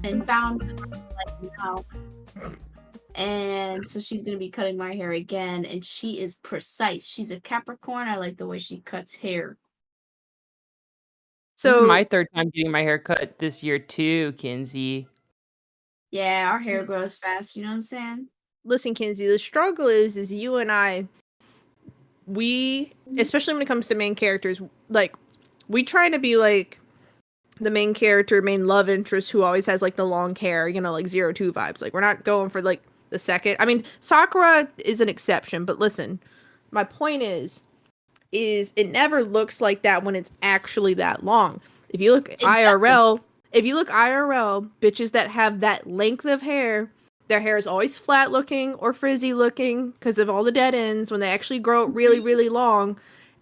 and found like now. And so she's gonna be cutting my hair again, and she is precise. She's a Capricorn. I like the way she cuts hair. This is my So third time getting my hair cut this year too, Kinsey. Yeah, our hair grows fast, you know what I'm saying? listen, Kinsey, the struggle is you and I, we, especially when it comes to main characters, like, we try to be like the main character, main love interest who always has like the long hair, you know, like 02 vibes. Like, we're not going for like the second. I mean, Sakura is an exception, but listen, my point is it never looks like that when it's actually that long. If you look It doesn't. IRL, bitches that have that length of hair, their hair is always flat looking or frizzy looking because of all the dead ends when they actually grow it really, really long.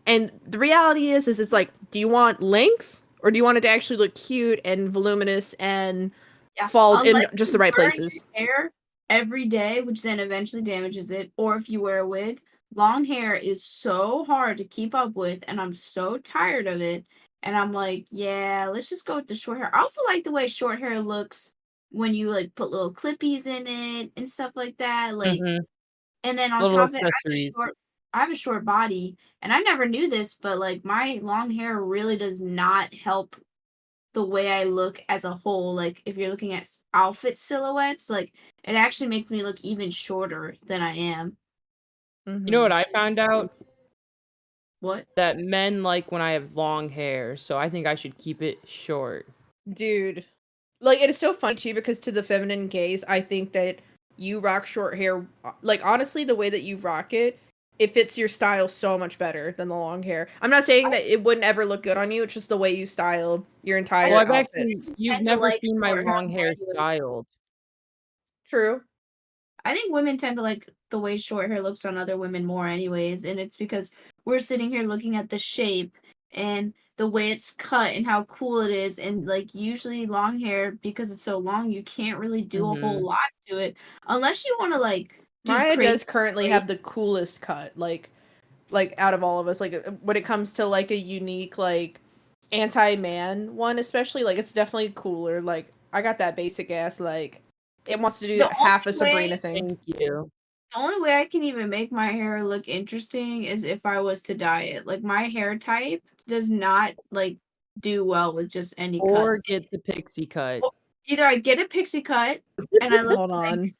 And the reality is it's like, do you want length or do you want it to actually look cute and voluminous and Yeah, fall in unless just the you right burn places? your hair every day, which then eventually damages it, or if you wear a wig, long hair is so hard to keep up with, and I'm so tired of it. And I'm like, yeah, let's just go with the short hair. I also like the way short hair looks when you like put little clippies in it and stuff like that. Like, Mhm. and then on Little top of it, accessories. I have a short body, and I never knew this, but like my long hair really does not help the way I look as a whole. Like if you're looking at outfit silhouettes, like it actually makes me look even shorter than I am. You know what Mm-hmm. I found out? What? That men like when I have long hair, so I think I should keep it short. Dude, like, it is so funny too because to the feminine gaze, I think that you rock short hair. Like, honestly, the way that you rock it, it fits your style so much better than the long hair. I'm not saying that it wouldn't ever look good on you. It's just the way you style your I Well, entire I've think outfit. actually you've tend to never like seen my short hair long more hair anyway. styled. True. I think women tend to like the way short hair looks on other women more anyways, and it's because we're sitting here looking at the shape and the way it's cut and how cool it is, and like usually long hair, because it's so long, you can't really do a whole Mhm. lot to it unless you want to like do Maya crazy does currently braids. have the coolest cut, like out of all of us. Like, when it comes to like a unique like anti-man one, especially, like, it's definitely cooler. Like, I got that basic ass, like, it wants to do The half a only Sabrina way thing. Thank you. The only way I can even make my hair look interesting is if I was to dye it. Like my hair type does not like do well with just any cuts. Or get the pixie cut. Either I get a pixie cut and I look Hold like, on.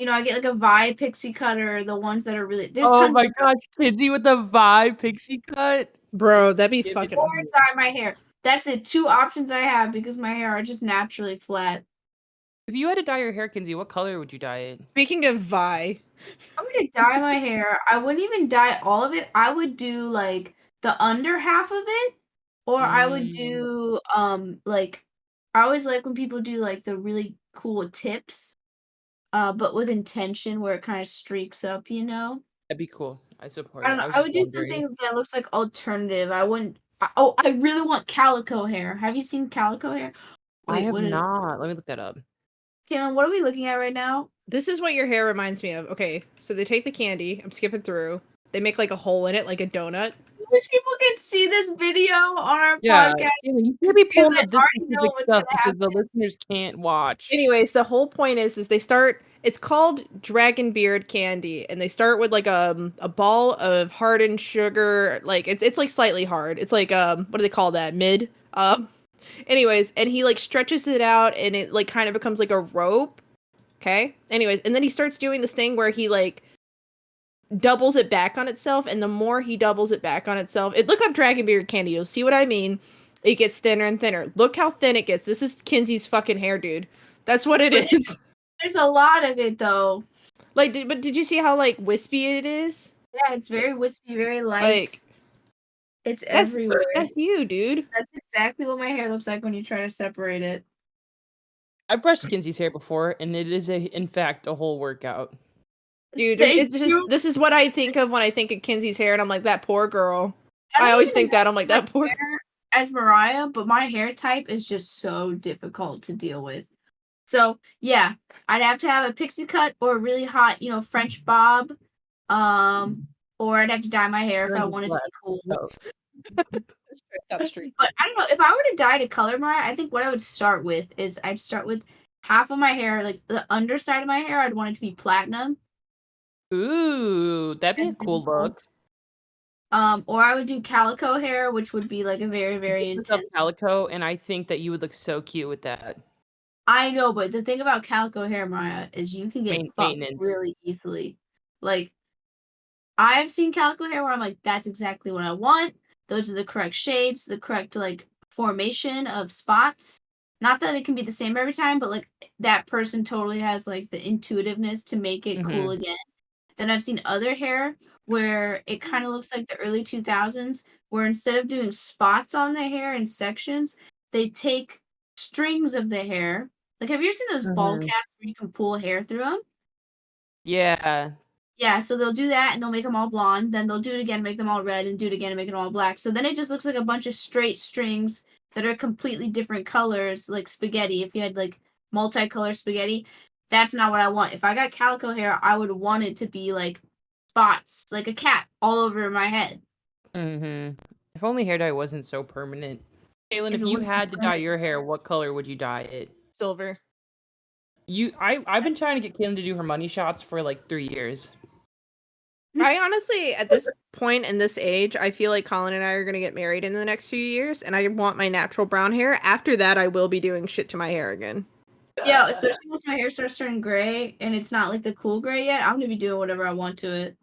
I get like a Vi pixie cut, or the ones that are really there's Oh tons my of gosh, Kinsey with the vibe pixie cut. Bro, that'd be Give it fucking or to me. dye my hair. That's the two options I have because my hair are just naturally flat. If you had to dye your hair, Kinsey, what color would you dye it? Speaking of Vi, I'm gonna dye my hair. I wouldn't even dye all of it. I would do like the under half of it, or I would Mm, do like I always like when people do like the really cool tips, but with intention where it kind of streaks up, you know? that'd be cool. I support I it. don't know. I was I just would do wondering. something that looks like alternative. I wouldn't. Oh, I really want calico hair. Have you seen calico hair? I Wait, have what is? not. Let me look that up. Kaylin, what are we looking at right now? this is what your hair reminds me of. Okay, so they take the candy. I'm skipping through. They make like a hole in it, like a donut. I wish people could see this video on our Yeah, podcast you can't be because pulling I up this already know specific what's stuff gonna because the happen. listeners can't watch. Anyways, the whole point is they start. It's called Dragon Beard candy, and they start with like a ball of hardened sugar. Like, it's like slightly hard. It's like what do they call that? Mid. Anyways, and he like stretches it out, and it like kind of becomes like a rope. Okay. Anyways, and then he starts doing this thing where he like doubles it back on itself, and the more he doubles it back on itself, look up Dragon Beard candy. You'll see what I mean. It gets thinner and thinner. Look how thin it gets. This is Kinsey's fucking hair, dude. That's what it But is. there's a lot of it though. Like, but did you see how like wispy it is? Yeah, it's very wispy, very Like, light. It's that's everywhere. that's you, dude. That's exactly what my hair looks like when you try to separate it. I brushed Kinsey's hair before, and it is in fact a whole workout. Dude, Thank it's just you. this is what I think of when I think of Kinsey's hair, and I'm like, that poor girl. I I don't always even think that. I'm imagine like, my that poor. hair as Mariah, but my hair type is just so difficult to deal with. So yeah, I'd have to have a pixie cut or a really hot, French bob. Or I'd have to dye my hair if You're I in the wanted to black be cool. coat. Straight up street. But I don't know, if I were to dye to color Mariah, I think what I would start with is I'd start with half of my hair, like the underside of my hair, I'd want it to be platinum. Ooh, that'd be a And cool then, look. or I would do calico hair, which would be like a very, I very just looked up intense. calico, and I think that you would look so cute with that. I know, but the thing about calico hair, Mariah, is you can get fucked Maintenance. really easily. Like, I've seen calico hair where I'm like, that's exactly what I want. Those are the correct shades, the correct like formation of spots. Not that it can be the same every time, but like that person totally has like the intuitiveness to make it cool Mhm. again. Then I've seen other hair where it kind of looks like the early 2000s, where instead of doing spots on the hair in sections, they take strings of the hair. Like, have you ever seen those ball Mhm. caps where you can pull hair through them? Yeah. Yeah, so they'll do that and they'll make them all blonde. Then they'll do it again, make them all red, and do it again and make them all black. So then it just looks like a bunch of straight strings that are completely different colors, like spaghetti. If you had like multicolored spaghetti, that's not what I want. If I got calico hair, I would want it to be like spots, like a cat, all over my head. Mhm. If only hair dye wasn't so permanent. Kaylin, If if it you was so had to dye permanent. your hair, what color would you dye it? Silver. I've been trying to get Kaylin to do her money shots for like 3 years. I honestly, at this point in this age, I feel like Colin and I are gonna get married in the next few years, and I want my natural brown hair. After that, I will be doing shit to my hair again. Yeah, especially once my hair starts turning gray and it's not like the cool gray yet, I'm gonna be doing whatever I want to it.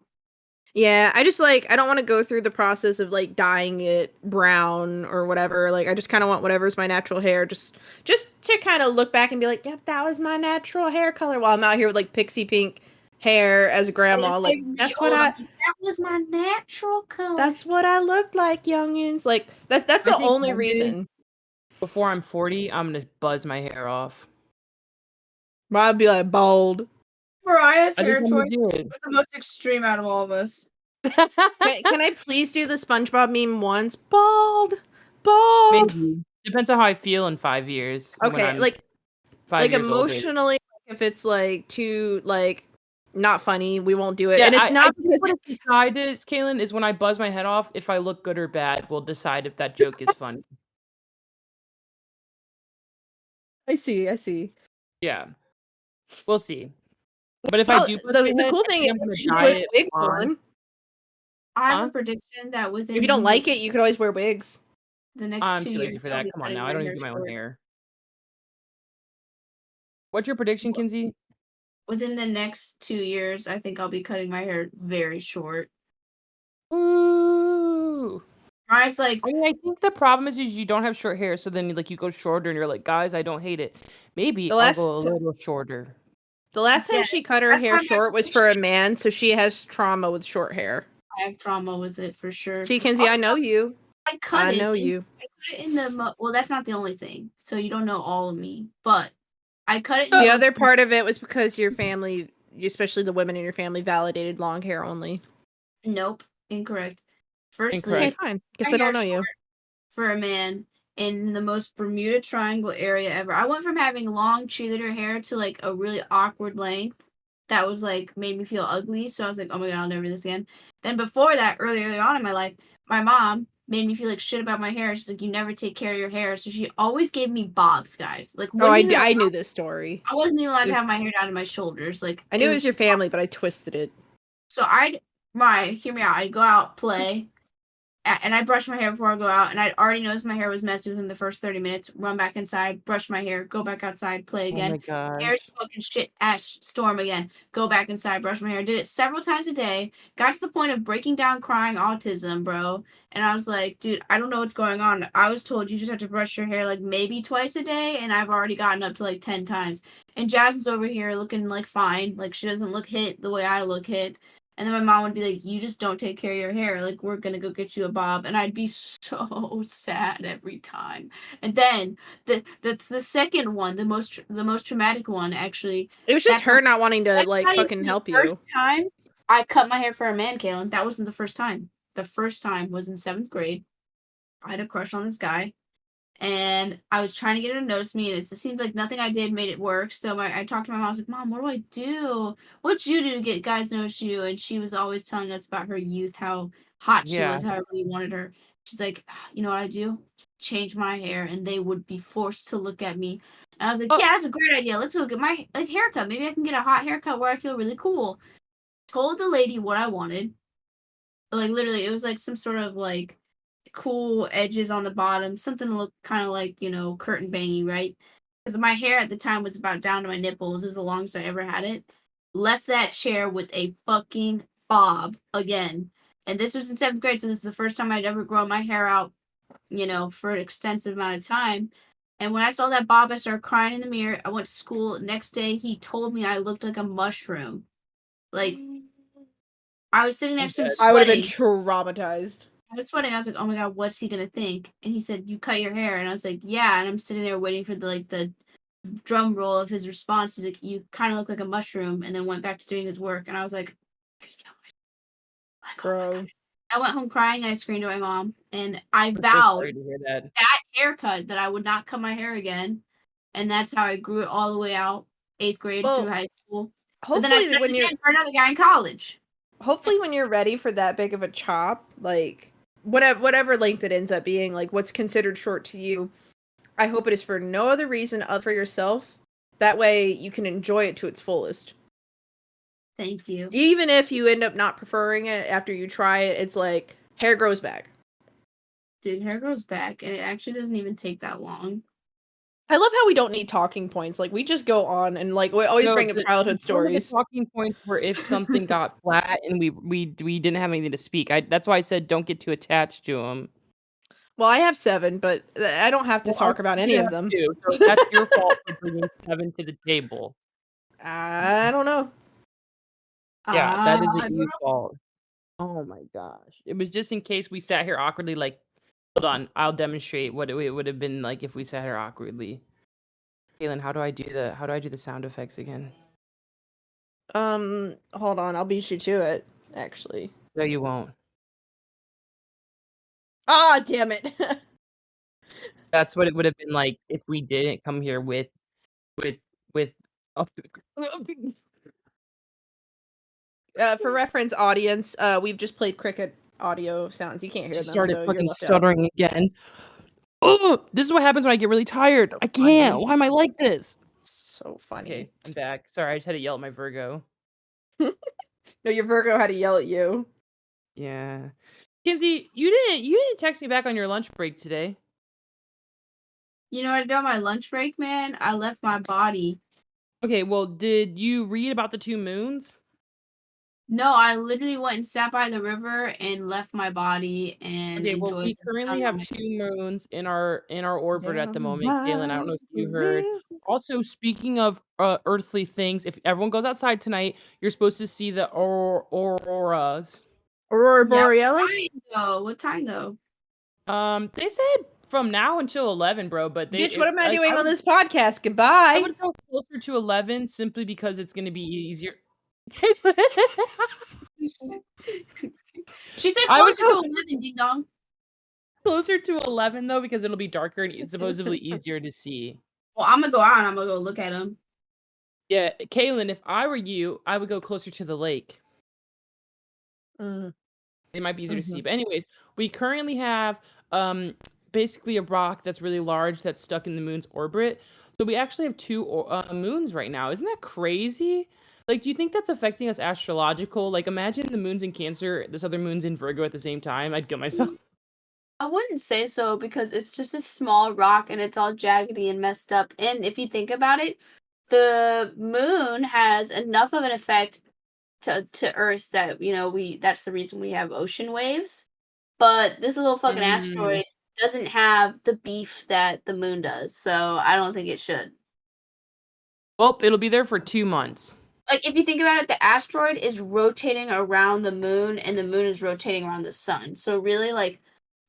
Yeah, I just like I don't want to go through the process of like dyeing it brown or whatever. Like I just kind of want whatever's my natural hair, just to kind of look back and be like, yep, that was my natural hair color. While I'm out here with like pixie pink hair as a I look grandma, like like me that's what old. I'm I like, that was my natural color. that's what I looked like, youngins. Like that's I the think only one day, reason. before I'm 40, I'm gonna buzz my hair off. I'd be like bald. Mariah's I think hair I'm gonna choice do it. was the most extreme out of all of us. Can I please do the SpongeBob meme once? Bald, bald. Maybe. Depends on how I feel in 5 years when Okay, I'm 5 like years older. emotionally, if it's like too like not funny, we won't do it. Yeah, And it's I not think because what it's decided, Kaylin, is when I buzz my head off, if I look good or bad, we'll decide if that joke is funny. I see, I see. Yeah, we'll see. But if I Well, do buzz my the head, cool I thing think is I'm you gonna should dye put it wigs blonde. on. I have a Huh? prediction that If you don't like it, you could always wear wigs. the next I'm 2 too lazy years, for I'll that. be Come on cutting now, I my don't even hair do my own short. hair. What's your prediction, Kinsey? Within the next 2 years, I think I'll be cutting my hair very short. Ooh. Mariah's like, I mean, I think the problem is you don't have short hair, so then like you go shorter and you're like, guys, I don't hate it. Maybe The I'll go a last little shorter. the last time yeah, she cut her that's hair why my short was for a prediction. man, so she has trauma with short hair. I have trauma with it for sure. See, Kinsey, I know you. I cut I it know in you. I cut it in the well, that's not the only thing. So you don't know all of me, but I cut it in the The most other part of it was because your family, especially the women in your family, validated long hair only. Nope, incorrect. Okay, Firstly, Incorrect. fine. my Guess I don't hair know you. short for a man in the most Bermuda Triangle area ever. I went from having long cheerleader hair to like a really awkward length that was like made me feel ugly. So I was like, oh my god, I'll never do this again. Then before that, early on in my life, my mom made me feel like shit about my hair. She's like, you never take care of your hair. So she always gave me bobs, guys. Like Oh, wouldn't even I knew this story. I wasn't even allowed It to was, have my hair down to my shoulders. Like I it knew it was was your family, but I twisted it. so hear me out. I'd go out, play, and I brush my hair before I go out, and I'd already noticed my hair was messy within the first 30 minutes. Run back inside, brush my hair, go back outside, play Oh my again. Hair's gosh. fucking shit ash storm again. Go back inside, brush my hair. Did it several times a day. Got to the point of breaking down, crying, autism, bro. And I was like, dude, I don't know what's going on. I was told you just have to brush your hair like maybe twice a day, and I've already gotten up to like 10 times. And Jasmine's over here looking like fine, like she doesn't look hit the way I look hit. And then my mom would be like, you just don't take care of your hair. Like, we're going to go get you a bob. And I'd be so sad every time. And then that's the second one, the most traumatic one, actually. It was just That's her not wanting to that's like not even fucking the help first you. time I cut my hair for a man, Kaylin. That wasn't the first time. The first time was in 7th grade. I had a crush on this guy. And I was trying to get her to notice me, and it seemed like nothing I did made it work. So I talked to my mom. I was like, "Mom, what do I do? What'd you do to get guys to notice you?" And she was always telling us about her youth, how hot she Yeah. was, how everybody wanted her. She's like, you know what I do? Change my hair, and they would be forced to look at me. And I was like, Oh. yeah, that's a great idea. Let's go get my haircut. Maybe I can get a hot haircut where I feel really cool. Told the lady what I wanted. Like literally, it was like some sort of like cool edges on the bottom, something to look kind of like, curtain bangy, right? Because my hair at the time was about down to my nipples. It was the longest I ever had it. Left that chair with a fucking bob again. And this was in 7th grade, so this is the first time I'd ever grown my hair out, for an extensive amount of time. And when I saw that bob, I started crying in the mirror. I went to school. Next day, he told me I looked like a mushroom. Like, I was sitting next to him I would have been sweating. traumatized. I was sweating. I was like, "Oh my god, what's he gonna think?" And he said, "You cut your hair." And I was like, "Yeah." And I'm sitting there waiting for the drum roll of his response. He's like, "You kind of look like a mushroom," and then went back to doing his work. And I was like, "I could kill myself." Like, oh my Bro. god. I went home crying and I screamed at my mom. And I I'm so vowed sorry to hear that. that haircut that I would not cut my hair again. And that's how I grew it all the way out, 8th grade through Well, high school. But then I hopefully cut when it you're again for another guy in college. hopefully when you're ready for that big of a chop, like whatever length it ends up being, like what's considered short to you, I hope it is for no other reason other for yourself. That way you can enjoy it to its fullest. Thank you. Even if you end up not preferring it after you try it, it's like hair grows back. Dude, hair grows back, and it actually doesn't even take that long. I love how we don't need talking points. Like we just go on and like we always No, bring up childhood some of the stories. talking points were if something got flat and we didn't have anything to speak. That's why I said don't get too attached to them. Well, I have 7, but I don't have to Well, talk about any of them. too, so that's your fault for bringing 7 to the table. I don't know. Yeah, that is I a don't you know. fault. Oh my gosh. It was just in case we sat here awkwardly, like, hold on, I'll demonstrate what it would have been like if we sat here awkwardly. Kaylin, how do I do the sound effects again? Hold on, I'll beat you to it, actually. No, you won't. Ah, damn it. That's what it would have been like if we didn't come here with oh, For reference audience, we've just played cricket audio sounds. You can't hear she them, started so you're fucking left out. stuttering again. Oh, this is what happens when I get really tired. So I can't. funny. Why am I like this? So funny. Okay, I'm back. Sorry, I just had to yell at my Virgo. No, your Virgo had to yell at you. Yeah. Kinsey, you didn't text me back on your lunch break today. You know what I did on my lunch break, man? I left my body. Okay, well, did you read about the 2 moons? No, I literally went and sat by the river and left my body and Okay, well, enjoyed we the currently have sunlight. 2 moons in our orbit at the Down moment, Kaylin. I don't know if by the you heard. river. Also, speaking of earthly things, if everyone goes outside tonight, you're supposed to see the auroras. Aurora Yeah, Borealis? what time though? They said from now until 11, bro, but Bitch, what am I I doing on would this podcast? I Goodbye. would go closer to 11 simply because it's gonna be easier. She said I would closer to go 11, ding dong. closer to 11 though because it'll be darker and it's supposedly easier to see. Well, I'm gonna go out and I'm gonna go look at them. Yeah, Kaylin, if I were you, I would go closer to the lake. Mm. It might be easier to see. Mhm. But anyways, we currently have basically a rock that's really large that's stuck in the moon's orbit. So we actually have 2 moons right now. Isn't that crazy? Like, do you think that's affecting us astrological? Like, imagine the moon's in Cancer, this other moon's in Virgo at the same time. I'd kill myself. I wouldn't say so because it's just a small rock and it's all jaggedy and messed up. And if you think about it, the moon has enough of an effect to Earth that that's the reason we have ocean waves. But this little fucking Mm. asteroid doesn't have the beef that the moon does, so I don't think it should. Well, it'll be there for 2 months. Like if you think about it, the asteroid is rotating around the moon, and the moon is rotating around the sun. So really, like,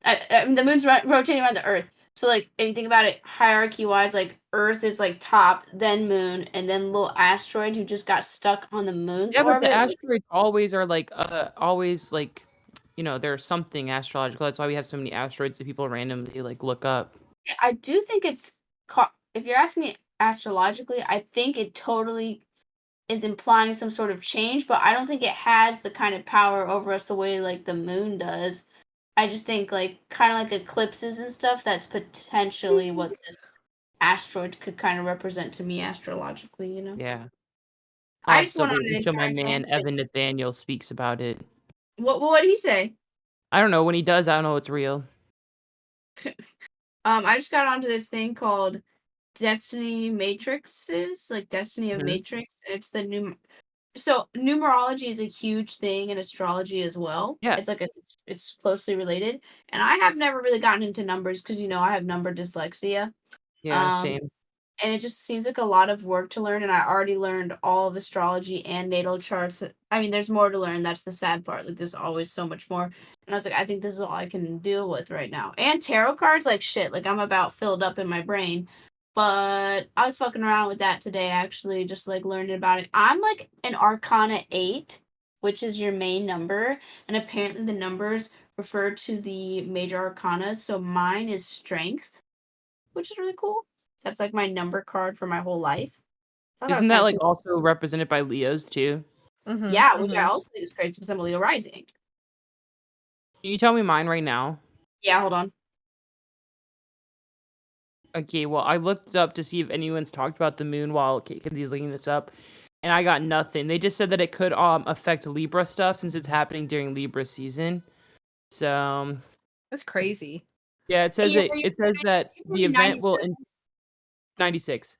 I mean, the moon's rotating around the Earth. So like, if you think about it hierarchy wise, like Earth is like top, then moon, and then little asteroid who just got stuck on the moon's Yeah, but the orbit. asteroids always are like always like there's something astrological. That's why we have so many asteroids that people randomly like look up. I do think it's if you're asking me astrologically, I think it totally is implying some sort of change, but I don't think it has the kind of power over us the way like the moon does. I just think like kind of like eclipses and stuff. That's potentially what this asteroid could kind of represent to me astrologically. You know, Yeah. I'll I have just to went on wait an until my entire man tangent. Evan Nathaniel speaks about it. What did he say? I don't know. When he does, I don't know it's real. I just got onto this thing called Destiny Matrices, like Destiny of Mhm. Matrix. It's the new. So numerology is a huge thing in astrology as well. Yeah. It's like it's closely related, and I have never really gotten into numbers because I have number dyslexia. Yeah, Um, same. and it just seems like a lot of work to learn, and I already learned all of astrology and natal charts. I mean, there's more to learn. That's the sad part. Like, there's always so much more. And I was like, I think this is all I can deal with right now. And tarot cards, like shit. Like I'm about filled up in my brain. But I was fucking around with that today, actually, just like learning about it. I'm like an Arcana 8, which is your main number, and apparently the numbers refer to the major arcana. So mine is strength, which is really cool. That's like my number card for my whole life. I thought that was Isn't that kind of like cool. also represented by Leos too? Mm-hmm. Yeah, which I Mm-hmm. also think is crazy because I'm a Leo rising. Can you tell me mine right now? Yeah, hold on. Okay, well, I looked up to see if anyone's talked about the moon while Kenzie's looking this up, and I got nothing. They just said that it could affect Libra stuff since it's happening during Libra season. So That's crazy. yeah, Hey, it says that you're the born in event will 97. 96.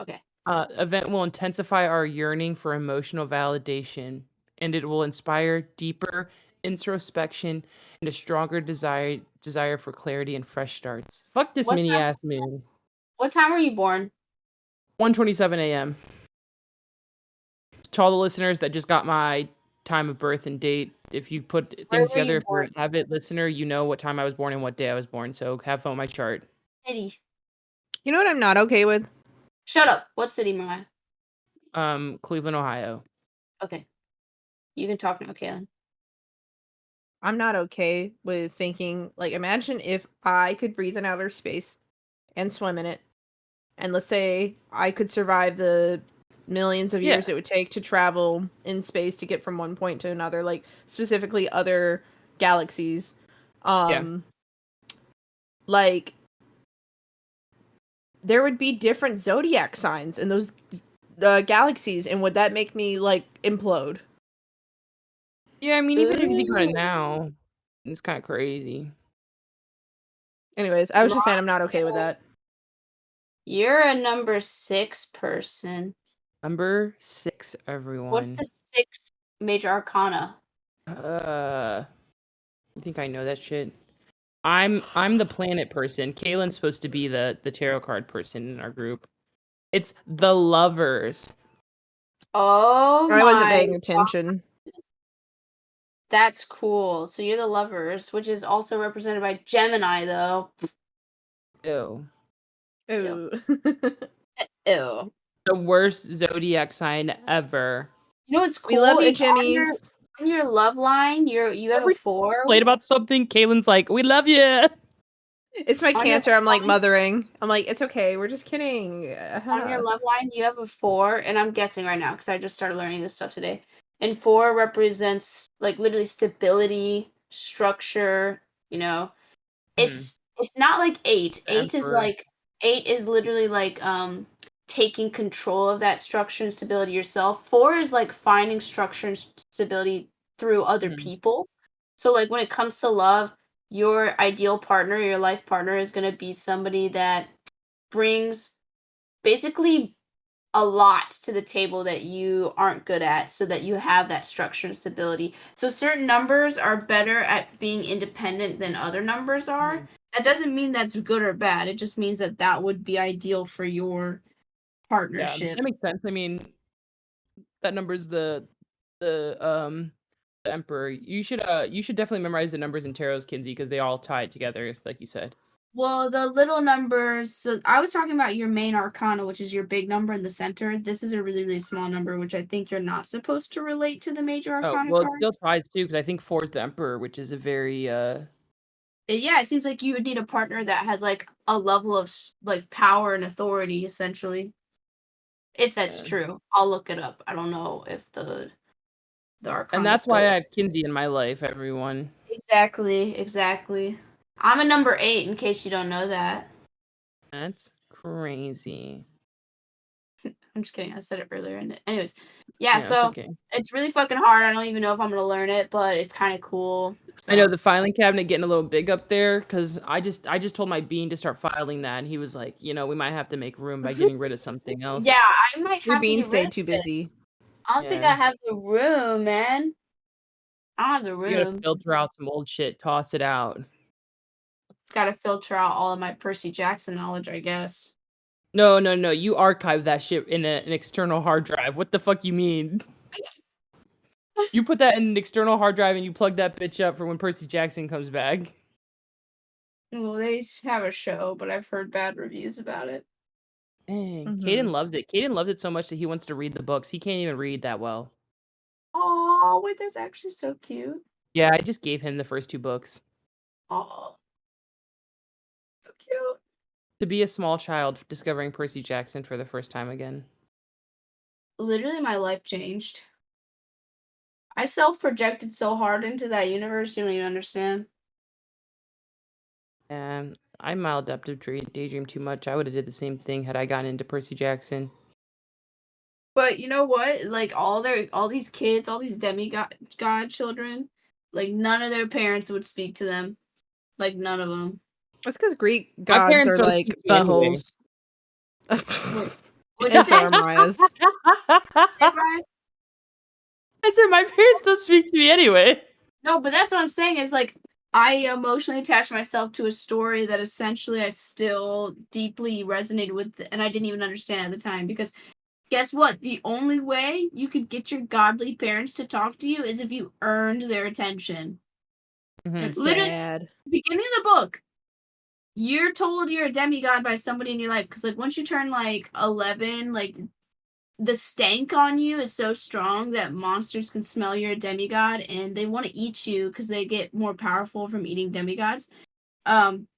Okay. Event will intensify our yearning for emotional validation, and it will inspire deeper introspection and a stronger desire for clarity and fresh starts. Fuck this What mini time? ass moon. What time were you born? 1:27 a.m. To all the listeners that just got my time of birth and date, if you put Where things were you together, if you're born? an avid listener, you know what time I was born and what day I was born. So have fun with my chart. City. You know what I'm not okay with? Shut up. What city, Mariah? Cleveland, Ohio. Okay. You can talk now, Kaylin. I'm not okay with thinking, like, imagine if I could breathe in outer space and swim in it, and let's say I could survive the millions of Yeah, years it would take to travel in space to get from one point to another, like specifically other galaxies. yeah. Um, like there would be different zodiac signs in those galaxies, and would that make me like implode? Yeah, I mean, even if you think about it Ooh. now, it's kind of crazy. Anyways, I was just saying I'm not okay with Mario, that. you're a number 6 person. Number 6, What's everyone. the 6th major arcana? I think I know that shit. I'm the planet person. Kaylin's supposed to be the tarot card person in our group. It's the lovers. Oh I wasn't my paying attention. That's cool. So you're the lovers, which is also represented by Gemini, though. Ew. Ew. Ooh. Ew. The worst zodiac sign ever. You know what's We cool love you, is Jimmys. on your love line, you have a Every 4. complain about something, Kaylin's like, "We love you." It's my On your Cancer. I'm like love line, mothering. I'm like, it's okay. We're just kidding. on your love line, you have a 4, and I'm guessing right now because I just started learning this stuff today. And 4 represents like literally stability, structure, you know. Mhm. It's not like 8. The 8 is emperor. like 8 is literally like taking control of that structure and stability yourself. 4 is like finding structure and stability through other Mhm. people. So like when it comes to love, your ideal partner, your life partner is going to be somebody that brings basically a lot to the table that you aren't good at so that you have that structure and stability. So certain numbers are better at being independent than other numbers are. Mhm. That doesn't mean that's good or bad. It just means that that would be ideal for your Yeah, partnership. that makes sense. I mean, that number's the the emperor. You should definitely memorize the numbers in tarot's, Kinsey, because they all tie it together, like you said. Well, the little numbers, so I was talking about your main arcana, which is your big number in the center. This is a really, really small number, which I think you're not supposed to relate to the major Oh, arcana well, it still cards. ties too, because I think 4 is the emperor, which is a very Yeah, it seems like you would need a partner that has like a level of like power and authority, essentially. If that's uh, true, I'll look it up. I don't know if the The And that's why I Arcanoscope. have Kinsey in my life, everyone. Exactly. I'm a number 8, in case you don't know that. That's crazy. I'm just kidding. I said it earlier. Anyways, yeah. Yeah, it's So okay. it's really fucking hard. I don't even know if I'm gonna learn it, but it's kind of cool. I know So the filing cabinet getting a little big up there because I just told my bean to start filing that, and he was like, we might have to make room by getting rid of something yeah, else. I might Your have to bean get rid stayed of too it. busy. I don't think I Yeah, have the room, man. I don't have the you gotta room. filter out some old shit, toss it out. Got to filter out all of my Percy Jackson knowledge, I guess. No, no, no. You archive that shit in an external hard drive. What the fuck you mean? You put that in an external hard drive and you plug that bitch up for when Percy Jackson comes back. Well, they have a show, but I've heard bad reviews about it. Dang, Mhm. Caden loves it. Caden loves it so much that he wants to read the books. He can't even read that well. Oh, wait, that's actually so cute. Yeah, I just gave him the first 2 books. Oh, so cute. To be a small child discovering Percy Jackson for the first time again. Literally, my life changed. I self-projected so hard into that universe, you don't even understand. And I maladaptive daydream too much. I would have did the same thing had I gotten into Percy Jackson. But you know what? Like all these kids, all these demigod children, like none of their parents would speak to them. Like none of them. That's because Greek My gods parents are don't speak like to me anyway. buttholes. What'd you And so say? are Maya's. Say, Brian? I said my parents don't speak to me anyway. No, but that's what I'm saying is like I emotionally attached myself to a story that essentially I still deeply resonated with, and I didn't even understand at the time because guess what? The only way you could get your godly parents to talk to you is if you earned their attention. That's Literally, sad. beginning of the book, you're told you're a demigod by somebody in your life because, like, once you turn like 11, like the stank on you is so strong that monsters can smell you're a demigod and they want to eat you because they get more powerful from eating demigods. Um,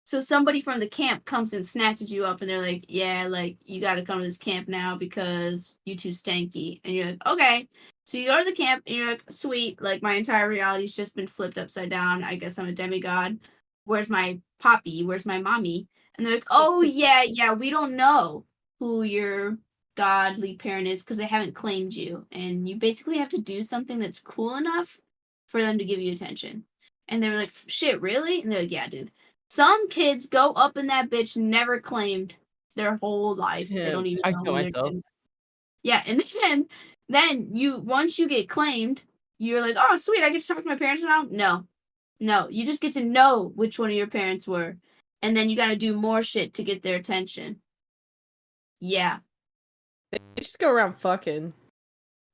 So somebody from the camp comes and snatches you up and they're like, yeah, like you got to come to this camp now because you too stanky. And you're like, okay. So you go to the camp and you're like, sweet, like my entire reality's just been flipped upside down. I guess I'm a demigod. Where's my poppy? Where's my mommy? And they're like, oh yeah, we don't know who your godly parent is because they haven't claimed you. And you basically have to do something that's cool enough for them to give you attention. And they were like, shit, really? And they're like, yeah, dude. Some kids go up in that bitch never claimed their whole life. They Yeah, don't even I know kill who they're myself. doing. Yeah, and then you once you get claimed, you're like, oh sweet, I get to talk to my parents now? No. No. You just get to know which one of your parents were. And then you gotta do more shit to get their attention. Yeah. They just go around fucking.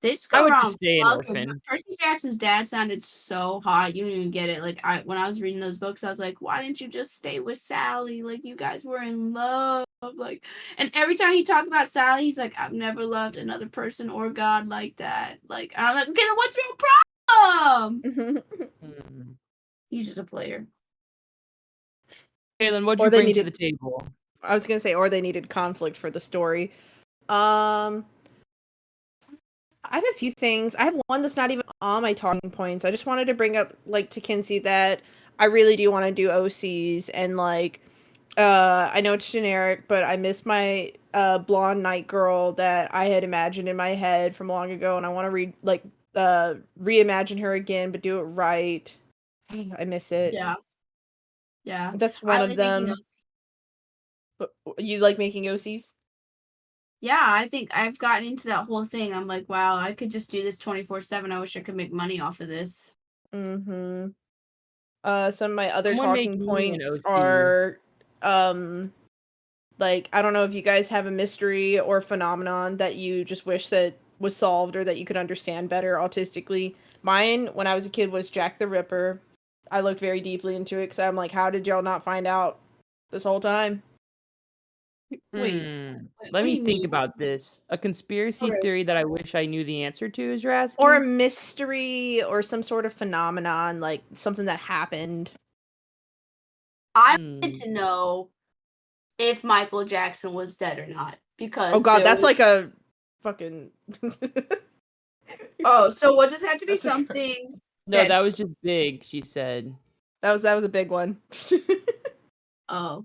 They just I go would just around stay an fucking. orphan. Percy Jackson's dad sounded so hot. You don't even get it. Like when I was reading those books, I was like, why didn't you just stay with Sally? Like you guys were in love. Like, and every time he talked about Sally, he's like, I've never loved another person or God like that. Like, and I'm like, okay, then what's your problem? Hmm. He's just a player. Kaylin, what'd Or you they bring to the needed. table? I was gonna say, or they needed conflict for the story. I have a few things. I have one that's not even on my talking points. I just wanted to bring up, like, to Kinsey that I really do want to do OCs and like, I know it's generic, but I miss my blonde night girl that I had imagined in my head from long ago, and I want to reimagine her again, but do it right. I miss it. Yeah. Yeah. That's one I of like making them. notes. But you like making OCs? Yeah, I think I've gotten into that whole thing. I'm like, wow, I could just do this 24/7. I wish I could make money off of this. Mm-hmm. Some of my other Someone make talking me an points OC. are, like, I don't know if you guys have a mystery or phenomenon that you just wish that was solved or that you could understand better autistically. Mine, when I was a kid, was Jack the Ripper. I looked very deeply into it because I'm like, how did y'all not find out this whole time? Wait, Let what do me you think mean? about this. A conspiracy Okay. theory that I wish I knew the answer to is you're Or a asking? mystery or some sort of phenomenon, like something that happened. I wanted Hmm. to know if Michael Jackson was dead or not Oh because god, there that's was like a fucking Oh, so what does it have to be That's a cr- something No, that was that's just big, she said. That was a big one. oh,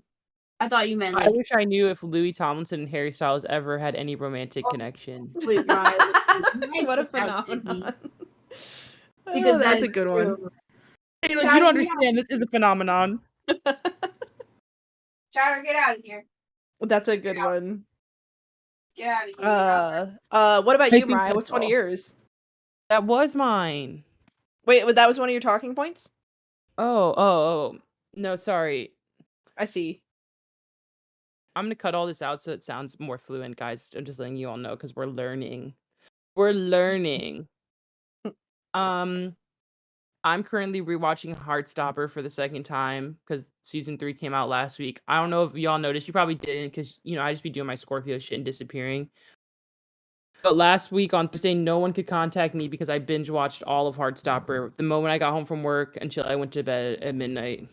I thought you meant I like wish I knew if Louis Tomlinson and Harry Styles ever had any romantic oh, connection. wait, Ryan, Ryan What a just outed me phenomenon. Oh, because that that's a is good one. true. Hey, like, you Chowder, don't get out. understand. This is a phenomenon. Chowder, get out of here. That's a Get good out. one. Get out of here. You're What about I you, think Mariah? that's What's one of all. yours? That was mine. Wait, that was one of your talking points? Oh. No, sorry. I see. I'm gonna cut all this out so it sounds more fluent, guys. I'm just letting you all know because we're learning. We're learning. Um, I'm currently rewatching Heartstopper for the second time because season 3 came out last week. I don't know if y'all noticed. You probably didn't because I just be doing my Scorpio shit and disappearing. But last week on Thursday, no one could contact me because I binge watched all of Heartstopper the moment I got home from work until I went to bed at midnight.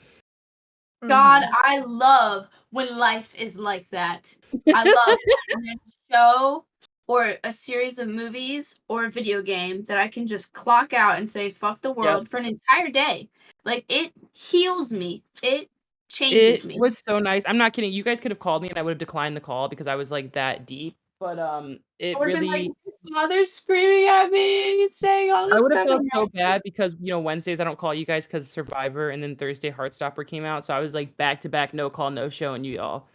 God, Mhm. I love when life is like that. I love when there's a show or a series of movies or a video game that I can just clock out and say fuck the Yep. world for an entire day. Like it heals me. It changes It me. was so nice. I'm not kidding. You guys could have called me and I would have declined the call because I was like that deep. But I it would have been like, really mother's screaming at me and saying all I this would have stuff. felt so bad because Wednesdays I don't call you guys because Survivor and then Thursday Heartstopper came out. So I was like back to back, no call, no show, and you all.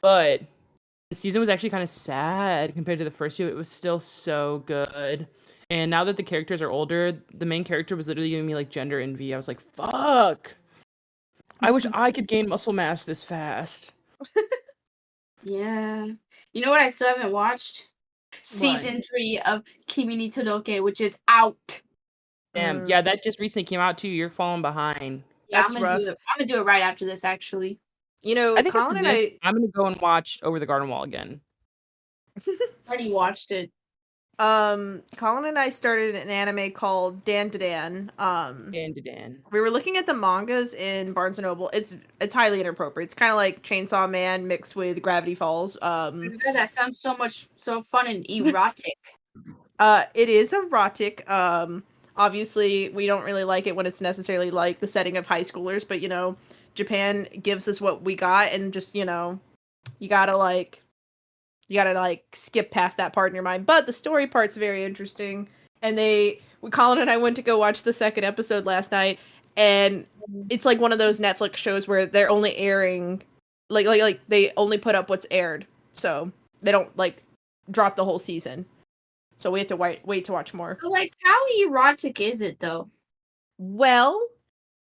But the season was actually kind of sad compared to the first two. It was still so good. And now that the characters are older, the main character was literally giving me like gender envy. I was like, fuck. I wish I could gain muscle mass this fast. Yeah. You know what I still haven't watched? Season 3 of Kimi ni Todoke, which is out. Damn. Mm, Yeah, that just recently came out too. You're falling behind. Yeah, that's rough. I'm gonna do it right after this actually. I think Colin after and this, I I'm gonna go and watch Over the Garden Wall again. Already watched it. Colin and I started an anime called Dan to Dan. Dan. We were looking at the mangas in Barnes and Noble. It's highly inappropriate. It's kind of like Chainsaw Man mixed with Gravity Falls. Oh my God, that sounds so fun and erotic. It is erotic. Obviously we don't really like it when it's necessarily like the setting of high schoolers, but Japan gives us what we got, and just you gotta like skip past that part in your mind. But the story part's very interesting, and Colin and I went to go watch the second episode last night, and it's like one of those Netflix shows where they're only airing like they only put up what's aired, so they don't like drop the whole season. So we have to wait to watch more. So, like, how erotic is it though? Well,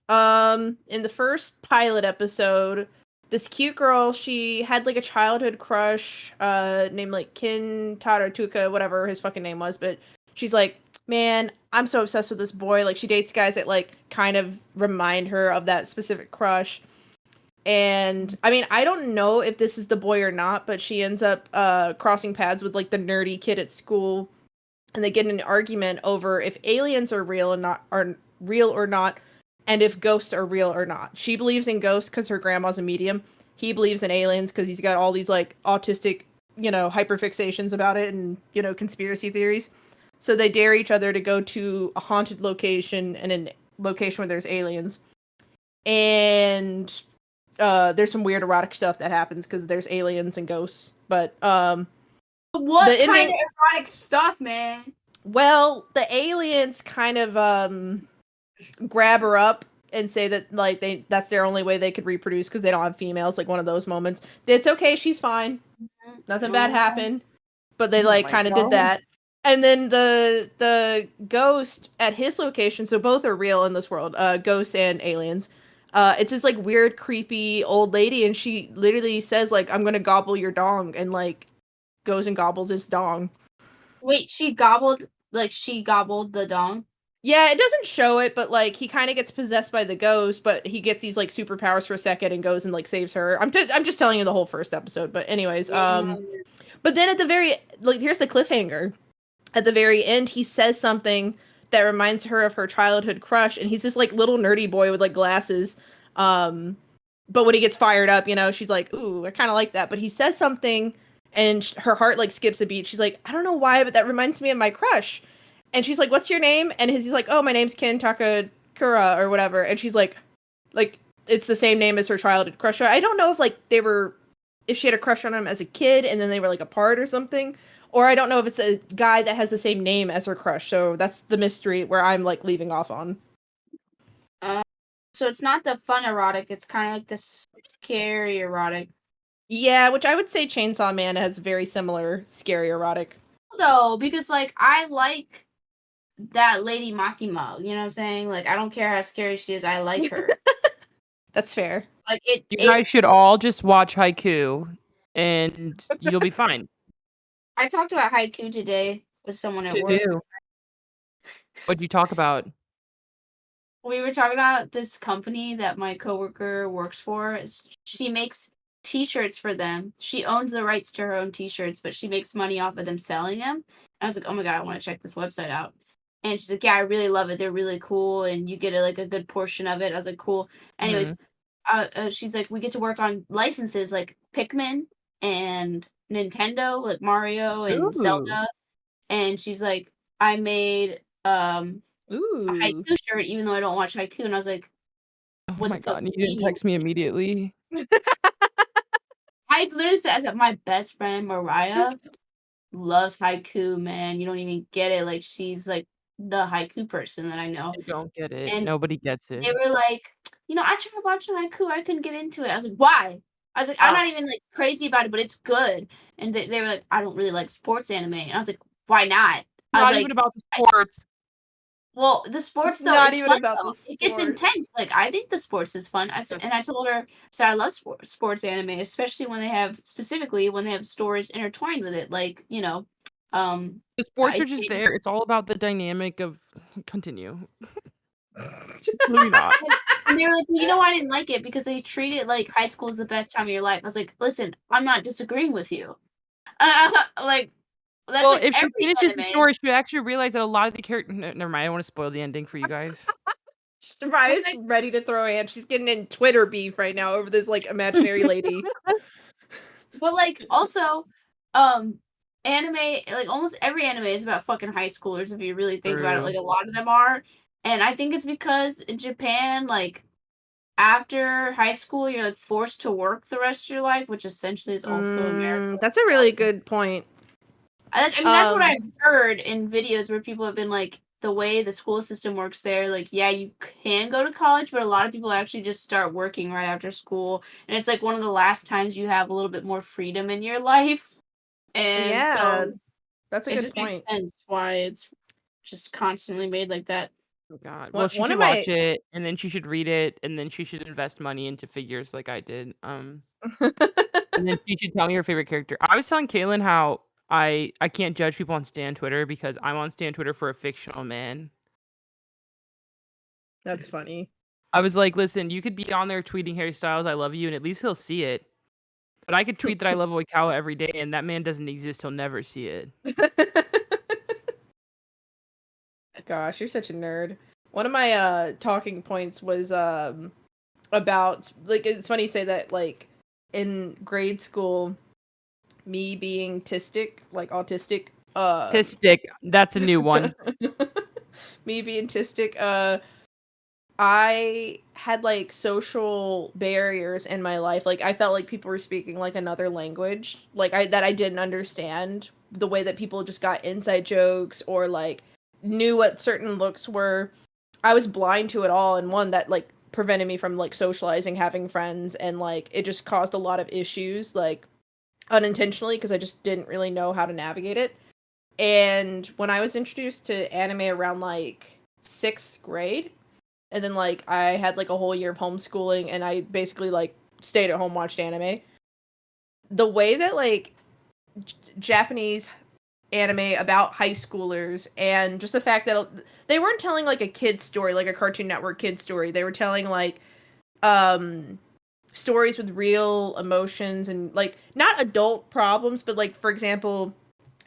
in the first pilot episode, this cute girl, she had like a childhood crush, named like Kintaro Tuka, whatever his fucking name was, but she's like, man, I'm so obsessed with this boy. Like, she dates guys that like kind of remind her of that specific crush. And I mean, I don't know if this is the boy or not, but she ends up crossing paths with like the nerdy kid at school, and they get in an argument over if aliens are real or not, and if ghosts are real or not. She believes in ghosts because her grandma's a medium. He believes in aliens because he's got all these like autistic, hyperfixations about it, and conspiracy theories. So they dare each other to go to a haunted location and a location where there's aliens. And there's some weird erotic stuff that happens because there's aliens and ghosts. But What the kind ending, of erotic stuff, man? well, the aliens kind of grab her up and say that like that's their only way they could reproduce because they don't have females, like one of those moments. It's okay, she's fine. Nothing bad happened. But they Oh like my kind of did God. that. And then the ghost at his location, so both are real in this world, ghosts and aliens. It's this like weird, creepy old lady, and she literally says like, "I'm gonna gobble your dong," and like goes and gobbles his dong. Wait, she gobbled the dong? Yeah, it doesn't show it, but like he kind of gets possessed by the ghost, but he gets these like superpowers for a second and goes and like saves her. I'm just telling you the whole first episode, but anyways, Yeah. but then at the very like here's the cliffhanger. At the very end, he says something that reminds her of her childhood crush, and he's this like little nerdy boy with like glasses. But when he gets fired up, she's like, "Ooh, I kind of like that." But he says something, and her heart like skips a beat. She's like, "I don't know why, but that reminds me of my crush." And she's like, "What's your name?" And he's like, "Oh, my name's Ken Takakura or whatever." And she's like it's the same name as her childhood crush. I don't know if like if she had a crush on him as a kid and then they were like apart or something, or I don't know if it's a guy that has the same name as her crush. So that's the mystery where I'm like leaving off on. So it's not the fun erotic, it's kind of like the scary erotic. Yeah, which I would say Chainsaw Man has very similar scary erotic. Though, because like I like that lady Makima, you know what I'm saying? Like I don't care how scary she is, I like her. That's fair. Like You guys should all just watch Haiku, and you'll be fine. I talked about haiku today with someone at To work. do. What'd you talk about? We were talking about this company that my coworker works for. She makes t-shirts for them. She owns the rights to her own t-shirts, but she makes money off of them selling them. And I was like, oh my God, I want to check this website out. And she's like, yeah, I really love it. They're really cool. And you get like a good portion of it. I was like, cool. Anyways, she's like, we get to work on licenses like Pikmin and Nintendo, like Mario and Ooh. Zelda. And she's like, I made a Ooh. haiku shirt, even though I don't watch haiku. And I was like, Oh what my the fuck god, do you you didn't mean? text me immediately. I literally said, I said, my best friend Mariah loves haiku, man. You don't even get it. Like, she's like the haiku person that I know. I don't get it. And Nobody gets it. they were like, I tried watching haiku. I couldn't get into it. I was like, why? I was like, I'm not even like crazy about it, but it's good. And they were like, I don't really like sports anime. And I was like, why not? I was Not like, even about the sports. well, the sports It's though, not it's even fun about though. the It gets sport. intense. Like I think the sports is fun. I said, and I told her, I love sports anime, especially when they have stories intertwined with it. Like The the sports ice are just skating. there. It's all about the dynamic of continue. It's really not. And they were like, well, why I didn't like it because they treat it like high school is the best time of your life. I was like, listen, I'm not disagreeing with you. Like that's Well, like if she every finishes the anime. story, she actually realized that a lot of the characters. Never mind. I don't want to spoil the ending for you guys. Mariah's ready to throw a hand. She's getting in Twitter beef right now over this like imaginary lady. But like also, anime, like almost every anime is about fucking high schoolers if you really think about it. True. Like a lot of them are. And I think it's because in Japan, like after high school, you're like forced to work the rest of your life, which essentially is also America. That's a really good point. I mean, that's what I've heard in videos where people have been like, the way the school system works there, like, yeah, you can go to college, but a lot of people actually just start working right after school. And it's like one of the last times you have a little bit more freedom in your life. And Yeah, so that's a it good just point. makes sense why it's just constantly made like that. Oh god. One Well, she one should of my watch it, and then she should read it, and then she should invest money into figures like I did. And then she should tell me her favorite character. I was telling Kaylin how I can't judge people on Stan Twitter because I'm on Stan Twitter for a fictional man. That's funny. I was like, listen, you could be on there tweeting Harry Styles, I love you, and at least he'll see it. But I could tweet that I love Oikawa every day, and that man doesn't exist. He'll never see it. Gosh, you're such a nerd. One of my talking points was about like it's funny you say that like in grade school me being like autistic Pistic. That's a new one. me being autistic I had like social barriers in my life. Like I felt like people were speaking like another language, like I didn't understand the way that people just got inside jokes or like knew what certain looks were. I was blind to it all, and one that like prevented me from like socializing, having friends, and like it just caused a lot of issues like unintentionally because I just didn't really know how to navigate it. And when I was introduced to anime around like 6th grade, and then like I had like a whole year of homeschooling and I basically like stayed at home, watched anime. The way that like Japanese anime about high schoolers and just the fact that they weren't telling like a kid story, like a Cartoon Network kid story. They were telling like stories with real emotions and like not adult problems, but like for example,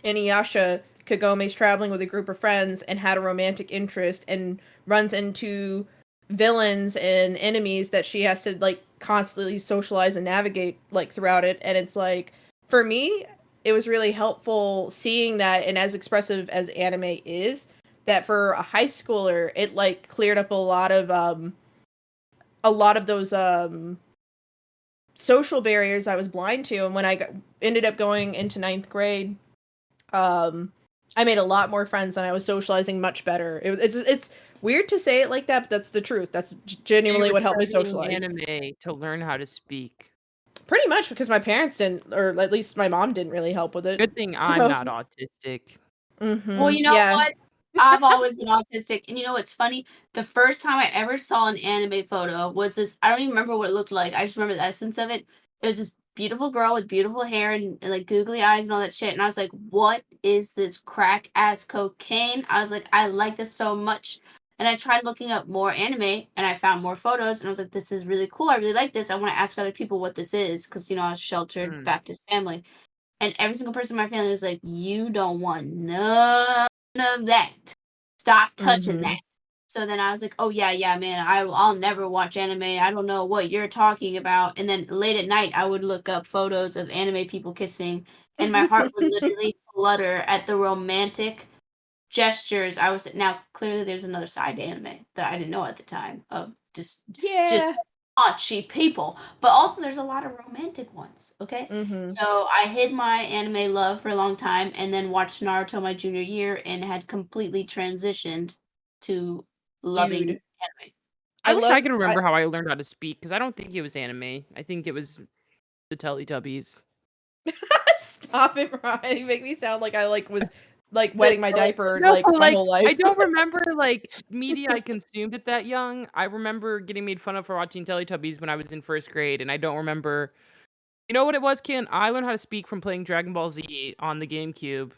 Inuyasha, Kagome's traveling with a group of friends and had a romantic interest and runs into villains and enemies that she has to like constantly socialize and navigate like throughout it. And it's like for me it was really helpful seeing that, and as expressive as anime is, that for a high schooler, it like cleared up a lot of those social barriers I was blind to. And when ended up going into ninth grade, I made a lot more friends and I was socializing much better. It's weird to say it like that, but that's the truth. That's You genuinely were what helped me studying socialize. anime to learn how to speak. Pretty much because my parents didn't, or at least my mom didn't really help with it. Good thing I'm So, not autistic. Well, you know yeah. what? I've always been autistic, and you know what's funny? The first time I ever saw an anime photo was this. I don't even remember what it looked like. I just remember the essence of it. It was this beautiful girl with beautiful hair and like googly eyes and all that shit. And I was like, "What is this crack ass cocaine?" I was like, "I like this so much." And I tried looking up more anime, and I found more photos, and I was like, "This is really cool. I really like this. I want to ask other people what this is," because you know I was a sheltered Mm. Baptist family. And every single person in my family was like, "You don't want none of that. Stop touching Mhm. that." So then I was like, "Oh yeah, man. I'll never watch anime. I don't know what you're talking about." And then late at night, I would look up photos of anime people kissing, and my heart would literally flutter at the romantic gestures. I was now clearly there's another side to anime that I didn't know at the time of just Yeah. cheap people, but also there's a lot of romantic ones. Okay, Mhm. so I hid my anime love for a long time, and then watched Naruto my junior year, and had completely transitioned to loving Dude. anime. I I wish I love could remember how I learned how to speak because I don't think it was anime. I think it was the Teletubbies. Stop it, Ryan. You make me sound like I was like wetting my Like, diaper No, like my like whole I life. don't remember like media I consumed at that young. I remember getting made fun of for watching Teletubbies when I was in first grade, and I don't remember. You know what it was, Ken? I learned how to speak from playing Dragon Ball Z on the GameCube.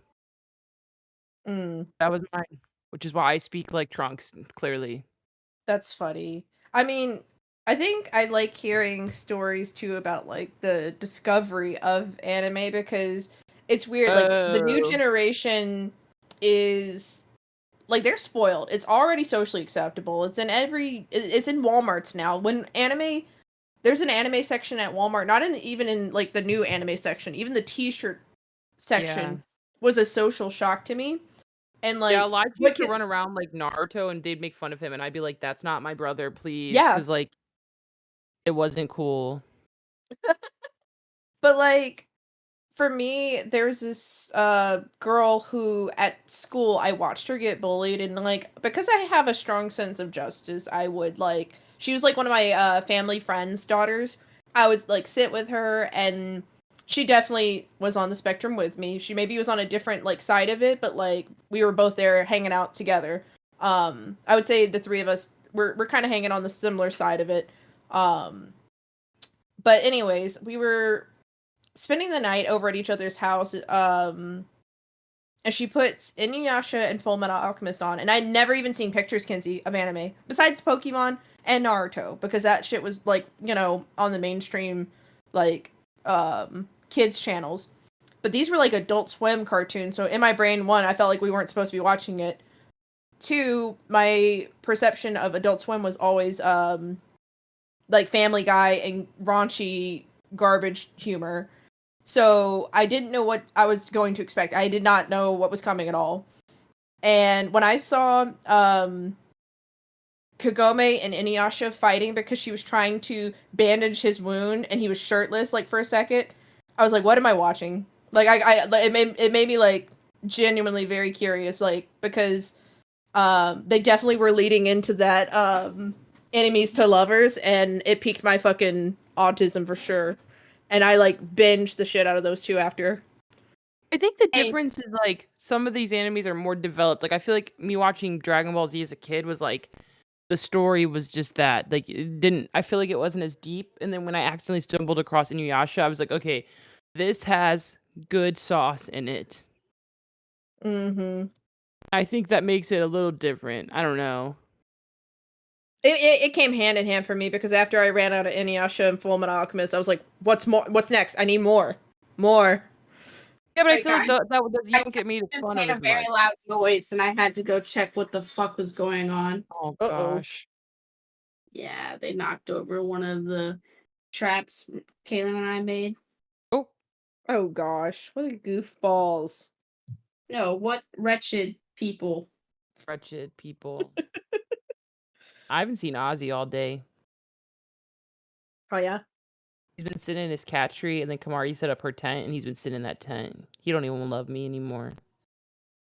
Mm. That was mine, which is why I speak like Trunks, clearly. That's funny. I mean, I think I like hearing stories too about like the discovery of anime because it's weird. Like the new Oh, generation is like they're spoiled. It's already socially acceptable. It's in Walmarts now. When anime there's an anime section at Walmart, not in even in like the new anime section, even the t-shirt yeah. section was a social shock to me. And Yeah, like Elijah what used to can run around like Naruto, and they'd make fun of him, and I'd be like, "That's not my brother, please," yeah, because like it wasn't cool. but like for me, there's this girl who at school I watched her get bullied and like because I have a strong sense of justice, I would like she was like one of my family friends' daughters. I would like sit with her and she definitely was on the spectrum with me. She maybe was on a different like side of it, but like we were both there hanging out together. I would say the three of us we're kind of hanging on the similar side of it. Um but anyways, we were spending the night over at each other's house. And she puts Inuyasha and Full Metal Alchemist on, and I'd never even seen pictures, Kinsey, of anime besides Pokemon and Naruto because that shit was like on the mainstream like kids channels. But these were like Adult Swim cartoons, so in my brain, one, I felt like we weren't supposed to be watching it. Two, my perception of Adult Swim was always like Family Guy and raunchy garbage humor. So I didn't know what I was going to expect. I did not know what was coming at all. And when I saw Kagome and Inuyasha fighting because she was trying to bandage his wound and he was shirtless like for a second, I was like, what am I watching? Like it made me like genuinely very curious, like because they definitely were leading into that enemies to lovers and it piqued my fucking autism for sure. And I like binged the shit out of those two after. I think the Hey, difference is like some of these animes are more developed. Like I feel like me watching Dragon Ball Z as a kid was like the story was just that. Like it didn't I feel like it wasn't as deep. And then when I accidentally stumbled across Inuyasha, I was like, okay, this has good sauce in it. Mm-hmm. I think that makes it a little different. I don't know. It came hand in hand for me because after I ran out of Inuyasha and Full Metal Alchemist, I was like, "What's more? What's next? I need more, more." Yeah, but I wait, feel like guys, you I don't get made just fun made of a as very much. loud noise, and I had to go check what the fuck was going on. Oh Uh oh. gosh. Yeah, they knocked over one of the traps Kaylin and I made. Oh, Oh gosh, what a goofballs. No, what wretched people. Wretched people. I haven't seen Ozzy all day. Oh yeah. He's been sitting in his cat tree, and then Kamari set up her tent, and he's been sitting in that tent. He don't even love me anymore.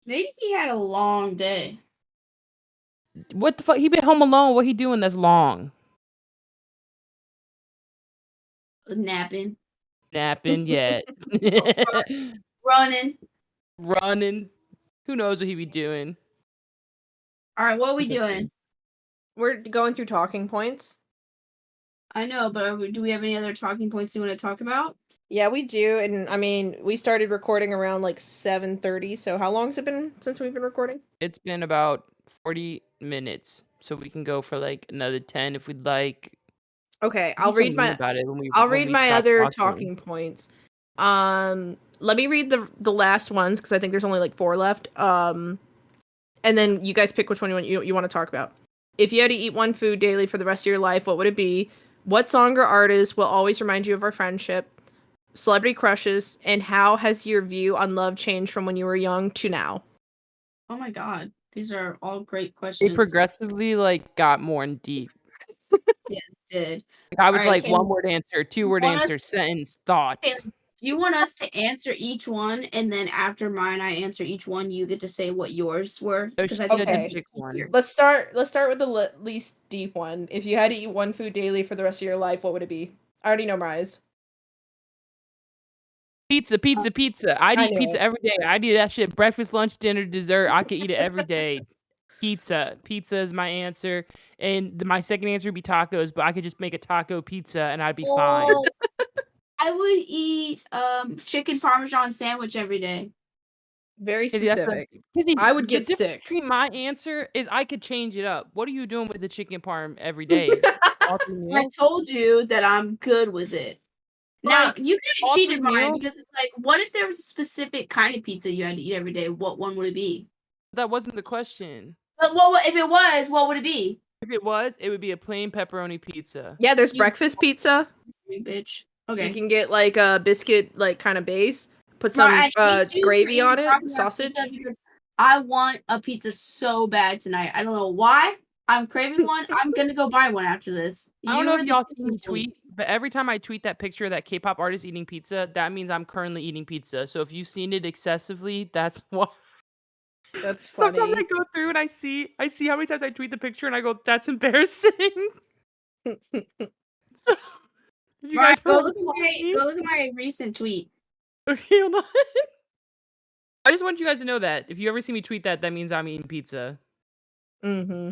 Maybe he had a long day. What the fuck? He been home alone. What he doing that's long? Napping. Napping yet. Running. Running. Who knows what he be doing? All right, what are we doing? We're going through talking points. I know, but do we have any other talking points you want to talk about? Yeah, we do. And I mean, we started recording around like 7:30. So how long's it been since we've been recording? It's been about 40 minutes, so we can go for like another 10 if we'd like. Okay, I'll read about it I'll when read we my stop other talking. talking points. Let me read the last ones because I think there's only like 4 left. And then you guys pick which one you want to talk about. If you had to eat one food daily for the rest of your life, what would it be? What song or artist will always remind you of our friendship? Celebrity crushes, and how has your view on love changed from when you were young to now? Oh my god, these are all great They questions. progressively like got more in deep. Yeah, it did. Like, I was Alright, like 1-word answer, 2-word want us- answer, sentence, thoughts. Do you want us to answer each one, and then after mine, I answer each one, you get to say what yours were? No, Because I she think had that'd to be pick one. easier. Let's start with the least deep one. If you had to eat one food daily for the rest of your life, what would it be? I already know Mariah's. Pizza. I'd I eat knew pizza it. every day. I'd eat that shit breakfast, lunch, dinner, dessert. I could eat it every day. Pizza is my answer, and my second answer would be tacos. But I could just make a taco pizza, and I'd be fine. Oh, I would eat chicken parmesan sandwich every day. Very Kizzy, that's specific. Kizzy, I would the get difference sick. between my answer is I could change it up. What are you doing with the chicken parm every day? All 3 I meals? told you that I'm good with it. Now, Like, you all kind of 3 cheated mine meals? because it's like, what if there was a specific kind of pizza you had to eat every day? What one would it be? That wasn't the question. But if it was, what would it be? If it was, it would be a plain pepperoni pizza. Yeah, there's You breakfast pizza. bitch. You Okay. can get like a biscuit, like kind of base. Put Mar, some I hate you for gravy even on it, talking about sausage. pizza because I want a pizza so bad tonight. I don't know why. I'm craving one. I'm gonna go buy one after this. I don't know if the y'all see me tipping point. tweet, but every time I tweet that picture of that K-pop artist eating pizza, that means I'm currently eating pizza. So if you've seen it excessively, that's why. That's Sometimes funny. I go through and I see how many times I tweet the picture and I go, that's embarrassing. So if you Mariah, guys go want look to at follow my me, go look at my recent tweet. okay, hold on. I just want you guys to know that if you ever see me tweet that, that means I'm eating pizza. Mm-hmm.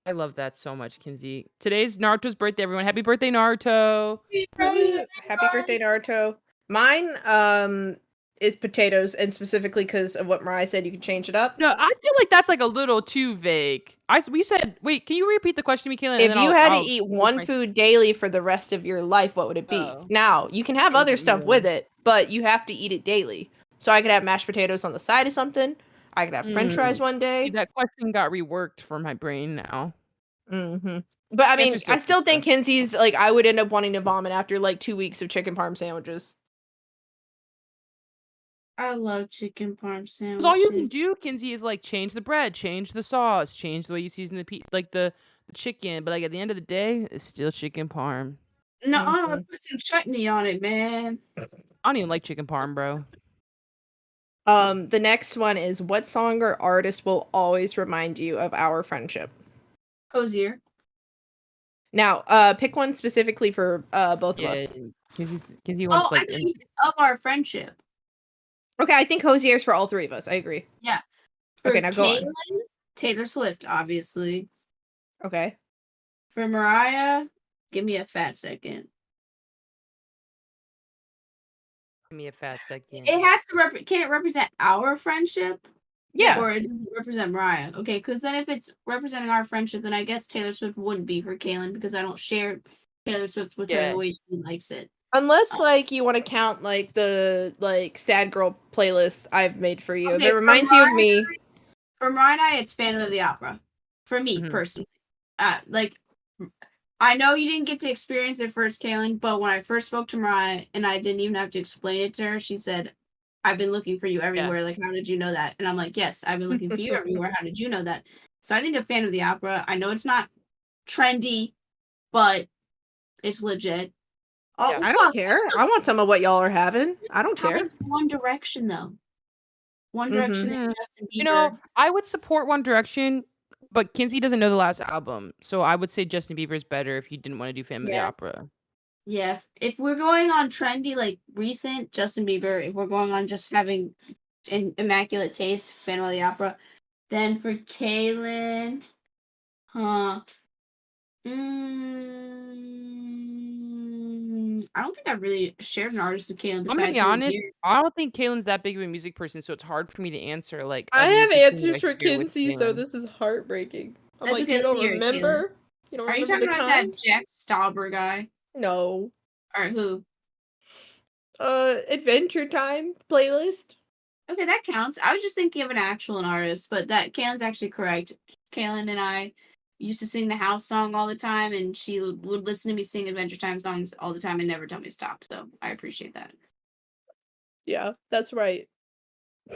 I love that so much, Kinsey. Today's Naruto's birthday, everyone. Happy birthday, Naruto. Happy birthday, Naruto. Mine is potatoes, and specifically because of what Mariah said, you can change it up. No, I feel like that's like a little too vague. We said, wait, can you repeat the question to me, Kaylin? If you had to eat change one my- food daily for the rest of your life, what would it be? Oh. Now, you can have Change other it, stuff yeah. with it, but you have to eat it daily. So I could have mashed potatoes on the side of something. I could have French fries one See, day. that question got reworked for my brain now. Mm-hmm. But I mean, Answer's still I still think pizza. Kinsey's like I would end up wanting to vomit after like 2 weeks of chicken parm sandwiches. I love chicken parm sandwiches. Because all you can do, Kinsey, is like change the bread, change the sauce, change the way you season the chicken. But like at the end of the day, it's still chicken parm. No, Mhm. I put some chutney on it, man. I don't even like chicken parm, bro. The next one is what song or artist will always remind you of our friendship? Hosier. Now, pick one specifically for both of us. Kinsey wants I like. thought you said of our friendship. Okay, I think Hosier's for all 3 of us. I agree. Yeah. Okay, For now go on. Kaylin, Taylor Swift, obviously. Okay. For Mariah, give me a fat second. Give me a fat second. It has to can it represent our friendship? Yeah. Or does it represent Mariah? Okay, because then if it's representing our friendship, then I guess Taylor Swift wouldn't be for Kaylin because I don't share Taylor Swift with her the way she likes it. Unless like you want to count like the like sad girl playlist I've made for you. Okay, If it reminds you of me. For Mariah, it's Phantom of the Opera. For me, personally. Like, I know you didn't get to experience it first, Kaylin, but when I first spoke to Mariah and I didn't even have to explain it to her, she said, I've been looking for you Yeah. everywhere. Like, how did you know that? And I'm like, yes, I've been looking for you everywhere. How did you know that? So I think a fan of the opera. I know it's not trendy, but it's legit. Yeah. Oh, I don't fuck. care. I want some of what y'all are having. I don't care. It's One Direction, though. One Direction Mm-hmm. and Justin You know, Bieber. I would support One Direction, but Kinsey doesn't know the last album, so I would say Justin Bieber's better if you didn't want to do Phantom of the Yeah. Opera. Yeah. If we're going on trendy, like recent, Justin Bieber, if we're going on just having an immaculate taste, Phantom of the Opera, then for Kaylin, I don't think I've really shared an artist with Kaylin I'm gonna besides be who's honest, here. I don't think Kaylin's that big of a music person, so it's hard for me to answer like I a have music thing answers that for I hear with Kinsey, so Kaylin. this is heartbreaking. I'm That's like, okay. you Let's don't hear it, Kaylin. remember? You don't Are you remember talking the about that times? Jack Stauber guy? No. Or who? Adventure Time playlist. Okay, that counts. I was just thinking of an actual artist, but that Kaylin's actually correct. Kaylin and I used to sing the house song all the time, and she would listen to me sing Adventure Time songs all the time and never tell me to stop. So I appreciate that. Yeah, that's right.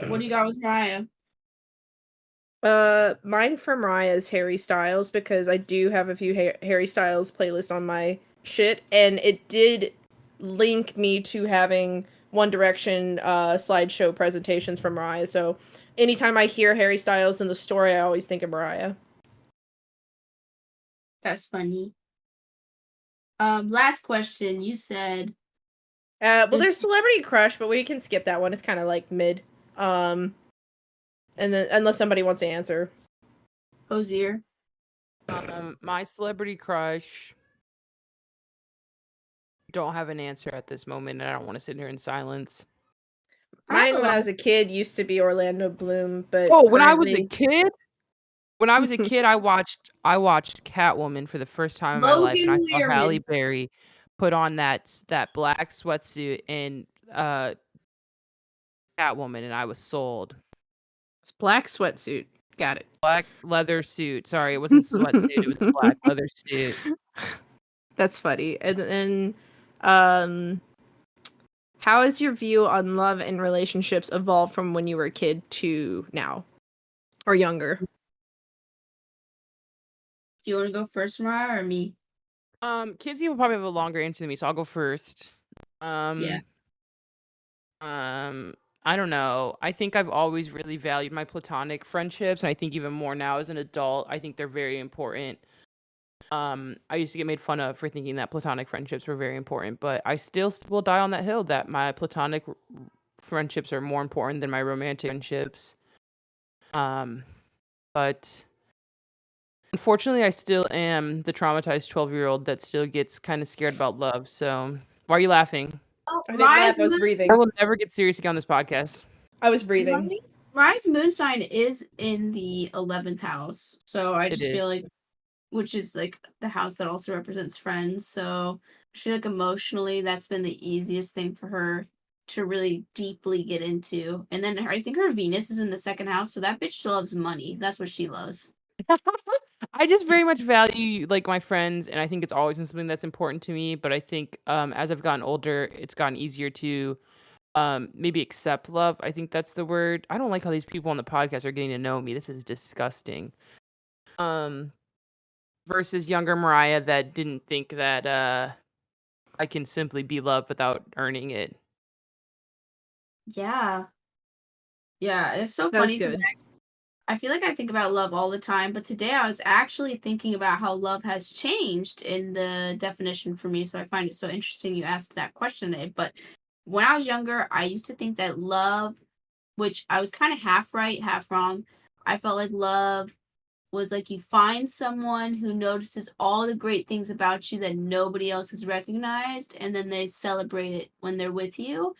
What do you got with Mariah? Mine for Mariah is Harry Styles because I do have a few Harry Styles playlists on my shit, and it did link me to having One Direction slideshow presentations from Mariah. So anytime I hear Harry Styles in the story, I always think of Mariah. That's funny. Last question. You said Well, there's Celebrity Crush, but we can skip that one. It's kind of like mid. And then unless somebody wants to answer. Hosier. My celebrity crush. Don't have an answer at this moment, and I don't want to sit here in silence. Mine, when I was a kid, used to be Orlando Bloom, but when I was a kid, I watched Catwoman for the first time in my life, and I Logan saw Halle Learman. Berry put on that black sweatsuit and Catwoman, and I was sold. It's black sweatsuit. Got it. Black leather suit. Sorry, it wasn't sweatsuit. It was a black leather suit. That's funny. And then, how has your view on love and relationships evolved from when you were a kid to now, or younger? Do you want to go first, Mariah, or me? Kinsey will probably have a longer answer than me, so I'll go first. Yeah. I don't know. I think I've always really valued my platonic friendships, and I think even more now as an adult. I think they're very important. I used to get made fun of for thinking that platonic friendships were very important, but I still will die on that hill that my platonic friendships are more important than my romantic friendships. But unfortunately, I still am the traumatized 12-year-old that still gets kind of scared about love. So, why are you laughing? Oh, I didn't laugh, I was breathing. I will never get serious again on this podcast. I was breathing. Mariah's moon sign is in the 11th house, so I It just is. feel like, which is like the house that also represents friends. So I feel like emotionally, that's been the easiest thing for her to really deeply get into. And then I think her Venus is in the second house, so that bitch still loves money. That's what she loves. I just very much value like my friends, and I think it's always been something that's important to me. But I think as I've gotten older, it's gotten easier to maybe accept love. I think that's the word. I don't like how these people on the podcast are getting to know me. This is disgusting. Versus younger Mariah that didn't think that I can simply be loved without earning it. Yeah. Yeah, it's so That was funny because good. I feel like I think about love all the time, but today I was actually thinking about how love has changed in the definition for me. So I find it so interesting you asked that question today. But when I was younger, I used to think that love, which I was kind of half right, half wrong. I felt like love was like you find someone who notices all the great things about you that nobody else has recognized, and then they celebrate it when they're with you.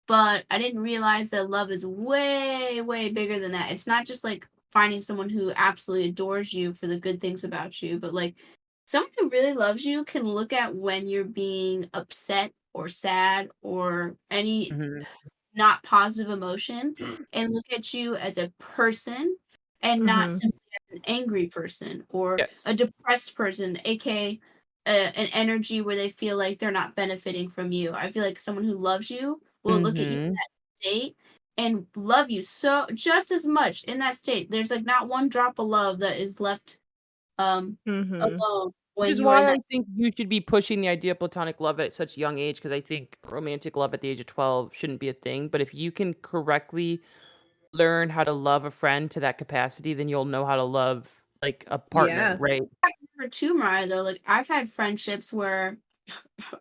But I didn't realize that love is way, way bigger than that. It's not just like finding someone who absolutely adores you for the good things about you, but like someone who really loves you can look at when you're being upset or sad or any not positive emotion and look at you as a person and not simply as an angry person or Yes. a depressed person, aka an energy where they feel like they're not benefiting from you. I feel like someone who loves you will look at you in that state and love you so just as much in that state. There's like not one drop of love that is left Mhm. alone Which when is you are in why that. I think you should be pushing the idea of platonic love at such a young age, because I think romantic love at the age of 12 shouldn't be a thing. But if you can correctly learn how to love a friend to that capacity, then you'll know how to love like a partner, Yeah. right? For too, Mariah, though, like I've had friendships where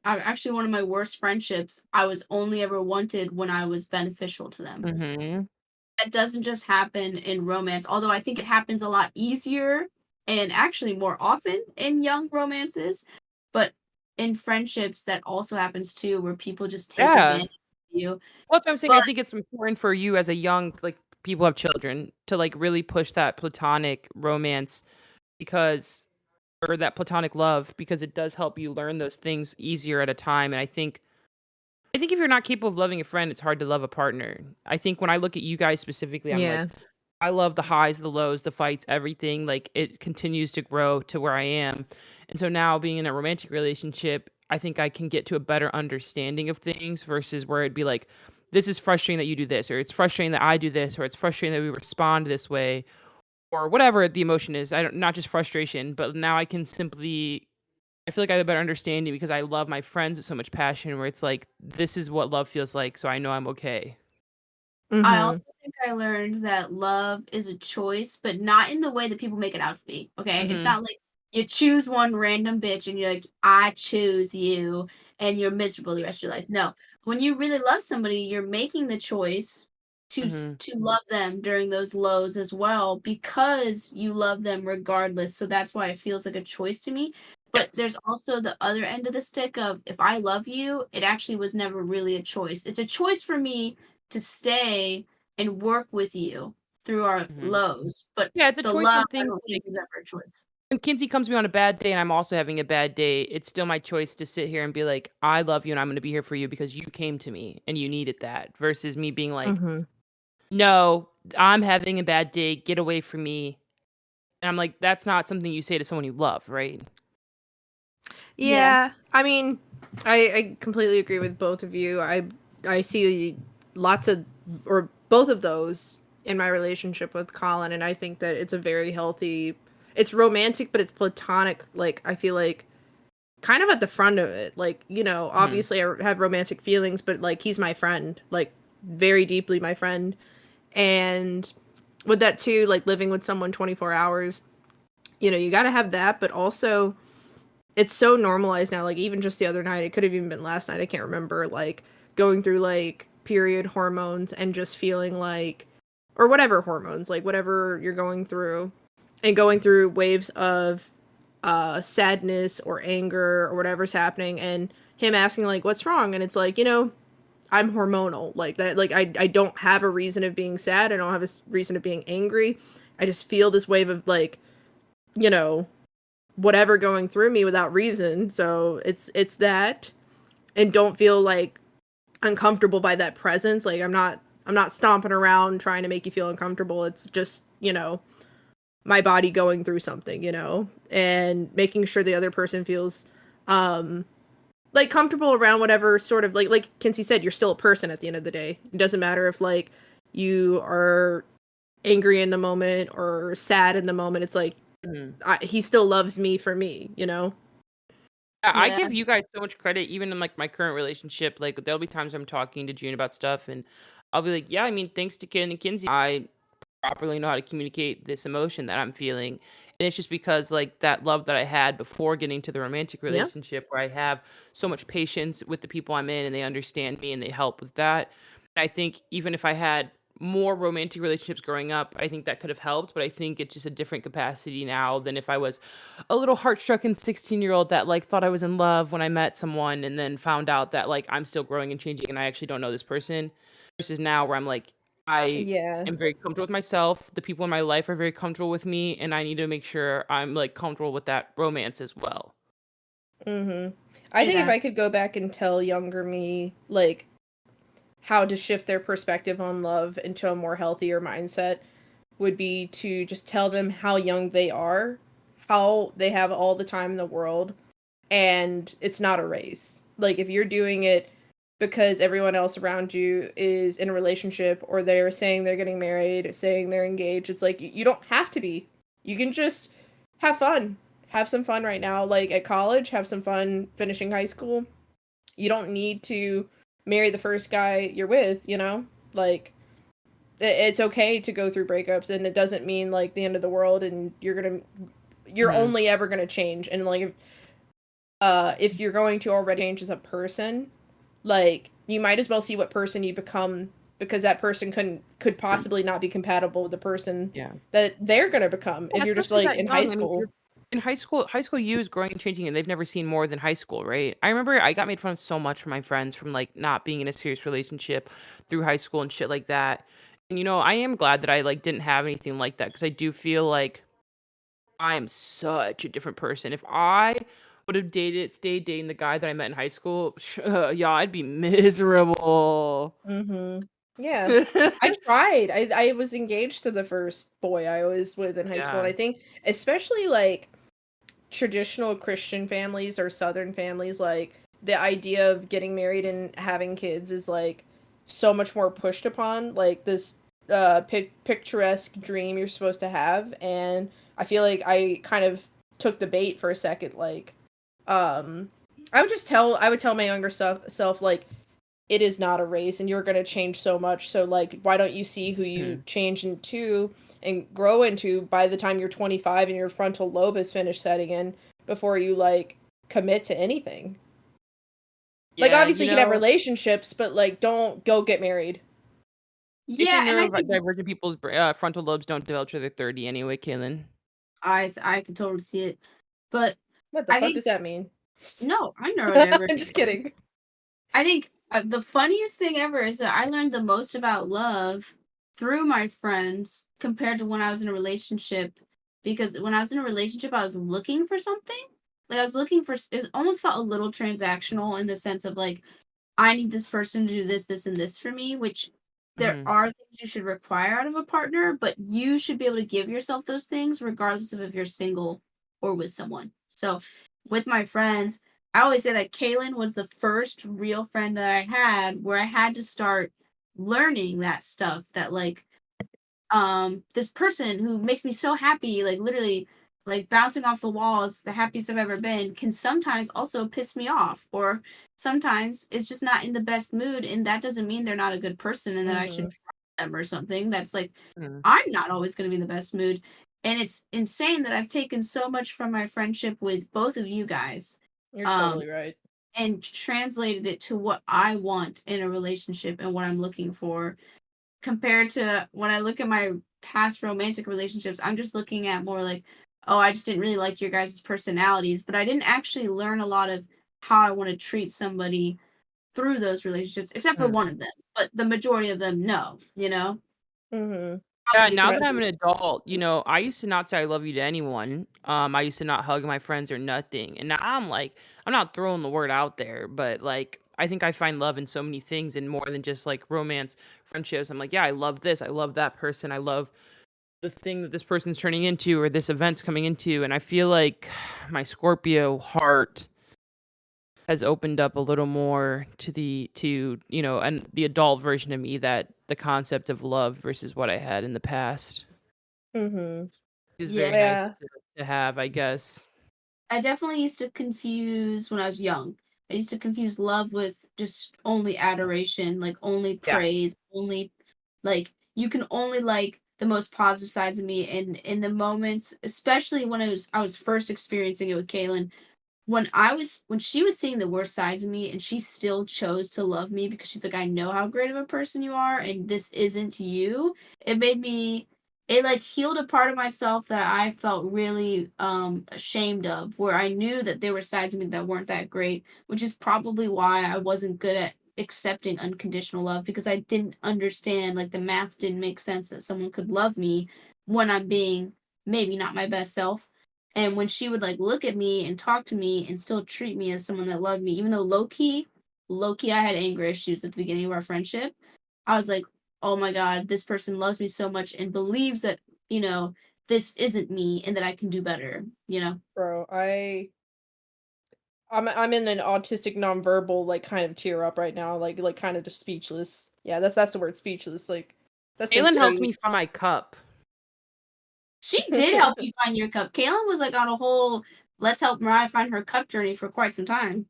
I actually one of my worst friendships, I was only ever wanted when I was beneficial to them. Mhm. That doesn't just happen in romance, although I think it happens a lot easier and actually more often in young romances. But in friendships, that also happens too, where people just take Yeah. advantage of you. Well, that's what I'm saying. I But think it's important for you as a young, like, people have children to like really push that platonic romance because or that platonic love because it does help you learn those things easier at a time. And I think if you're not capable of loving a friend, it's hard to love a partner. I think when I look at you guys specifically, I'm like, Yeah. I love the highs, the lows, the fights, everything. Like it continues to grow to where I am. And so now being in a romantic relationship, I think I can get to a better understanding of things versus where it'd be like, this is frustrating that you do this, or it's frustrating that I do this, or it's frustrating that we respond this way, or whatever the emotion is. I don't not just frustration, but now I feel like I have a better understanding because I love my friends with so much passion where it's like, this is what love feels like, so I know I'm okay. I Mhm. also think I learned that love is a choice, but not in the way that people make it out to be. Okay. It's Mhm. not like you choose one random bitch and you're like, I choose you and you're miserable the rest of your life. No. When you really love somebody, you're making the choice Mhm. to love them during those lows as well because you love them regardless. So that's why it feels like a choice to me. But Yes. there's also the other end of the stick of if I love you, it actually was never really a choice. It's a choice for me to stay and work with you through our Mhm. lows, but Yeah, it's a the choice love when I things don't think like is ever a choice. when Kinsey comes to me on a bad day and I'm also having a bad day, it's still my choice to sit here and be like, I love you and I'm gonna be here for you because you came to me and you needed that versus me being like, Mhm. no, I'm having a bad day, get away from me. And I'm like, that's not something you say to someone you love, right? Yeah. Yeah. I mean, I completely agree with both of you. I see lots of or both of those in my relationship with Colin, and I think that it's a very healthy. It's romantic, but it's platonic. Like I feel like kind of at the front of it. Like Mhm. obviously I have romantic feelings, but like he's my friend, like very deeply my friend, and with that too, like living with someone 24 hours. You got to have that, but also it's so normalized now. Like even just the other night, it could have even been last night. I can't remember. Like going through like period hormones and just feeling like, or whatever hormones, like whatever you're going through, and going through waves of sadness or anger or whatever's happening, and him asking like, "What's wrong?" And it's like, I'm hormonal like that. Like I don't have a reason of being sad. I don't have a reason of being angry. I just feel this wave of like, you know, whatever going through me without reason. So it's that, and don't feel like uncomfortable by that presence. Like I'm not stomping around trying to make you feel uncomfortable. It's just, my body going through something, and making sure the other person feels um like comfortable around whatever sort of like Kinsey said, you're still a person at the end of the day. It doesn't matter if like you are angry in the moment or sad in the moment. It's like Mhm. he still loves me for me. I Yeah. give you guys so much credit, even in like my current relationship. Like there'll be times I'm talking to June about stuff, and I'll be like, "Yeah, I mean, thanks to Ken and Kinsey, I properly know how to communicate this emotion that I'm feeling." And it's just because like that love that I had before getting to the romantic Yeah. relationship, where I have so much patience with the people I'm in, and they understand me and they help with that. I think even if I had more romantic relationships growing up, I think that could have helped. But I think it's just a different capacity now than if I was a little heart-stricken 16-year-old that like thought I was in love when I met someone and then found out that like I'm still growing and changing and I actually don't know this person versus now where I'm like I Yeah. am very comfortable with myself. The people in my life are very comfortable with me and I need to make sure I'm like comfortable with that romance as well. I think if Yeah. I could go back and tell younger me like how to shift their perspective on love into a more healthier mindset would be to just tell them how young they are, how they have all the time in the world, and it's not a race. Like if you're doing it because everyone else around you is in a relationship or they're saying they're getting married, saying they're engaged. It's like you don't have to be. You can just have fun. Have some fun right now. Like at college, have some fun finishing high school. You don't need to marry the first guy you're with, you know? Like it's okay to go through breakups and it doesn't mean like the end of the world and you're Mhm. only ever going to change. And like if you're going to already change as a person, like you might as well see what person you become because that person could possibly not be compatible with the person Yeah. that they're gonna become Yeah, if you're just especially like that in high young. I mean, school. you're in high school you is growing and changing, and they've never seen more than high school, right? I remember I got made fun of so much from my friends from, like, not being in a serious relationship through high school and shit like that. And, I am glad that I, like, didn't have anything like that because I do feel like I am such a different person. If I would have stayed dating the guy that I met in high school, yeah, I'd be miserable. Mm-hmm. Yeah. I tried. I was engaged to the first boy I was with in high school, and Yeah. I think especially like traditional Christian families or Southern families, like the idea of getting married and having kids is like so much more pushed upon, like this picturesque dream you're supposed to have. And I feel like I kind of took the bait for a second. Like, um, I would tell my younger self like it is not a race and you're going to change so much. So like why don't you see who you Mhm. change into and grow into by the time you're 25 and your frontal lobe is finished setting in before you like commit to anything. Like Yeah, obviously you can have relationships but like don't go get married. they say Yeah, and I think neurodivergent people's frontal lobes don't develop till they're 30 anyway, Kaylin. I can totally see it. But What the I fuck think does that mean? no, I'm I'm neurodivergent. just kidding. I think the funniest thing ever is that I learned the most about love through my friends compared to when I was in a relationship. Because when I was in a relationship, I was looking for something. Like I was looking for, it almost felt a little transactional in the sense of like, I need this person to do this, this, and this for me, which there Mhm. are things you should require out of a partner, but you should be able to give yourself those things regardless of if you're single or with someone. So with my friends, I always say that Kaylin was the first real friend that I had where I had to start learning that stuff that like this person who makes me so happy, like literally like bouncing off the walls, the happiest I've ever been, can sometimes also piss me off, or sometimes it's just not in the best mood, and that doesn't mean they're not a good person and that I should Mhm. drop them or something. That's like Mhm. I'm not always going to be in the best mood, and it's insane that I've taken so much from my friendship with both of you guys, You're um, totally right. and translated it to what I want in a relationship and what I'm looking for compared to when I look at my past romantic relationships, I'm just looking at more like, oh, I just didn't really like your guys' personalities, but I didn't actually learn a lot of how I want to treat somebody through those relationships, except for Mhm. one of them. But the majority of them, no, you know? Mhm. How Yeah, about you, now that I'm Christine? an adult, I used to not say I love you to anyone. I used to not hug my friends or nothing. And now I'm like, I'm not throwing the word out there, but like I think I find love in so many things and more than just like romance, friendships. I'm like, yeah, I love this. I love that person. I love the thing that this person's turning into or this event's coming into. And I feel like my Scorpio heart has opened up a little more to and the adult version of me, that the concept of love versus what I had in the past Mhm. is Yeah. very nice Yeah. to have, I guess. I definitely used to confuse when I was young. I used to confuse love with just only adoration, like only Yeah. praise, only like you can only like the most positive sides of me. And in the moments, especially when I was first experiencing it with Kaylin, when she was seeing the worst sides of me and she still chose to love me because she's like, I know how great of a person you are and this isn't you, it made me it like healed a part of myself that I felt really ashamed of, where I knew that there were sides of me that weren't that great, which is probably why I wasn't good at accepting unconditional love, because I didn't understand, like the math didn't make sense that someone could love me when I'm being maybe not my best self. And when she would like look at me and talk to me and still treat me as someone that loved me, even though low key, I had anger issues at the beginning of our friendship. I was like, oh my God, this person loves me so much and believes that, you know, this isn't me and that I can do better, you know? Bro, I'm in an autistic nonverbal like kind of tear up right now, like kind of just speechless. Yeah, that's the word, speechless. Like that's so Kaylin helps sweet. me find my cup. She did help you find your cup. Kaylin was like on a whole let's help Mariah find her cup journey for quite some time.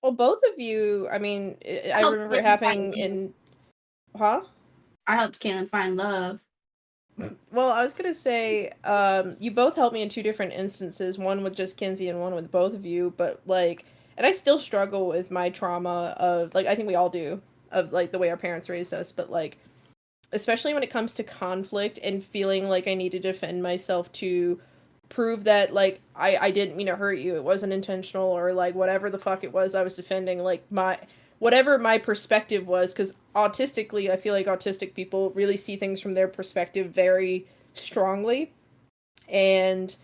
Well, both of you. I mean, I I helped remember it Kaylin find happening love. in, huh? I helped Kaylin find love. Well, I was gonna say, you both helped me in two different instances. One with just Kinsey, and one with both of you. But like, and I still struggle with my trauma of like I think we all do of like the way our parents raised us. But like, especially when it comes to conflict and feeling like I need to defend myself to prove that like I didn't mean to hurt you, it wasn't intentional, or like whatever the fuck it was I was defending, like my whatever my perspective was, because autistically I feel like autistic people really see things from their perspective very strongly. And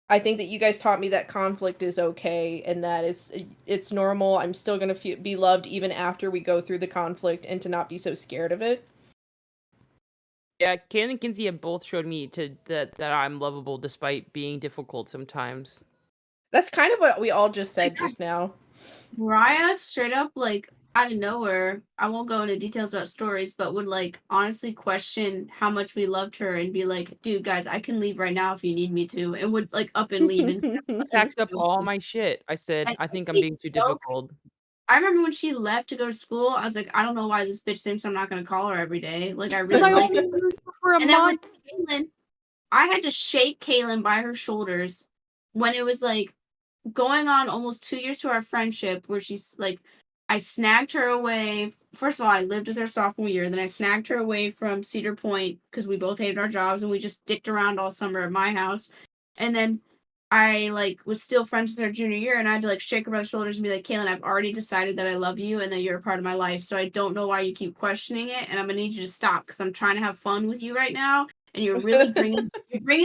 I think that you guys taught me that conflict is okay and that it's normal. I'm still gonna be loved even after we go through the conflict, and to not be so scared of it. Yeah, Kaylin and Kinsey have both showed me that I'm lovable despite being difficult sometimes. That's kind of what we all just Like said just now. Mariah straight up like out of nowhere, I won't go into details about stories, but would like honestly question how much we loved her and be like, dude, guys, I can leave right now if you need me to, and would like up and leave instead I of us packed up all joking. my shit. I said, And I think I'm she's being too so difficult. I remember when she left to go to school, I was like, I don't know why this bitch thinks I'm not gonna call her every day. Like I Because really I like only her. knew her for a And then with month. Kaylin, I had to shake Kaylin by her shoulders when it was like going on almost 2 years to our friendship, where she's like, I snagged her away. First of all, I lived with her sophomore year. Then I snagged her away from Cedar Point because we both hated our jobs and we just dicked around all summer at my house. And then I like was still friends with her junior year, and I had to like shake her by the shoulders and be like, Kaylin, I've already decided that I love you and that you're a part of my life. So I don't know why you keep questioning it, and I'm gonna need you to stop because I'm trying to have fun with you right now, and you're really bringing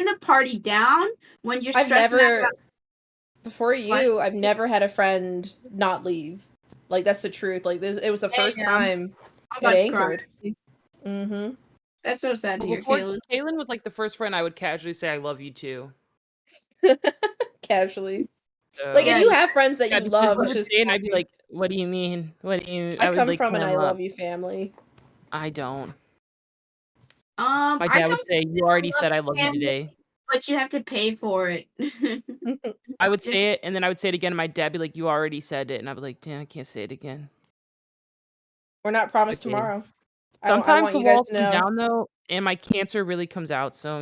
the party down when you're I've stressing out never about before what. you, I've never had a friend not leave. Like that's the truth. Like this, it was the first Damn, time I'm it about to cry. anchored. Mm-hmm. That's so sad to Well, hear, before Kaylin. Kaylin was like the first friend I would casually say I love you to. Casually. Like, So and Yeah, you have friends that yeah, you because love. I It's would just say it and I'd be like, "What do you mean? What do you?" I I would come like from an clam I up. love you family. I don't. My I dad come would say, from "You already a love said I love you family, today." but you have to pay for it. I would You have to- say it, and then I would say it again. And my dad would be like, "You already said it," and I'd be like, "Damn, I can't say it again." We're not promised Okay. tomorrow. I Sometimes want the you guys walls to come know. down though, and my cancer really comes out. So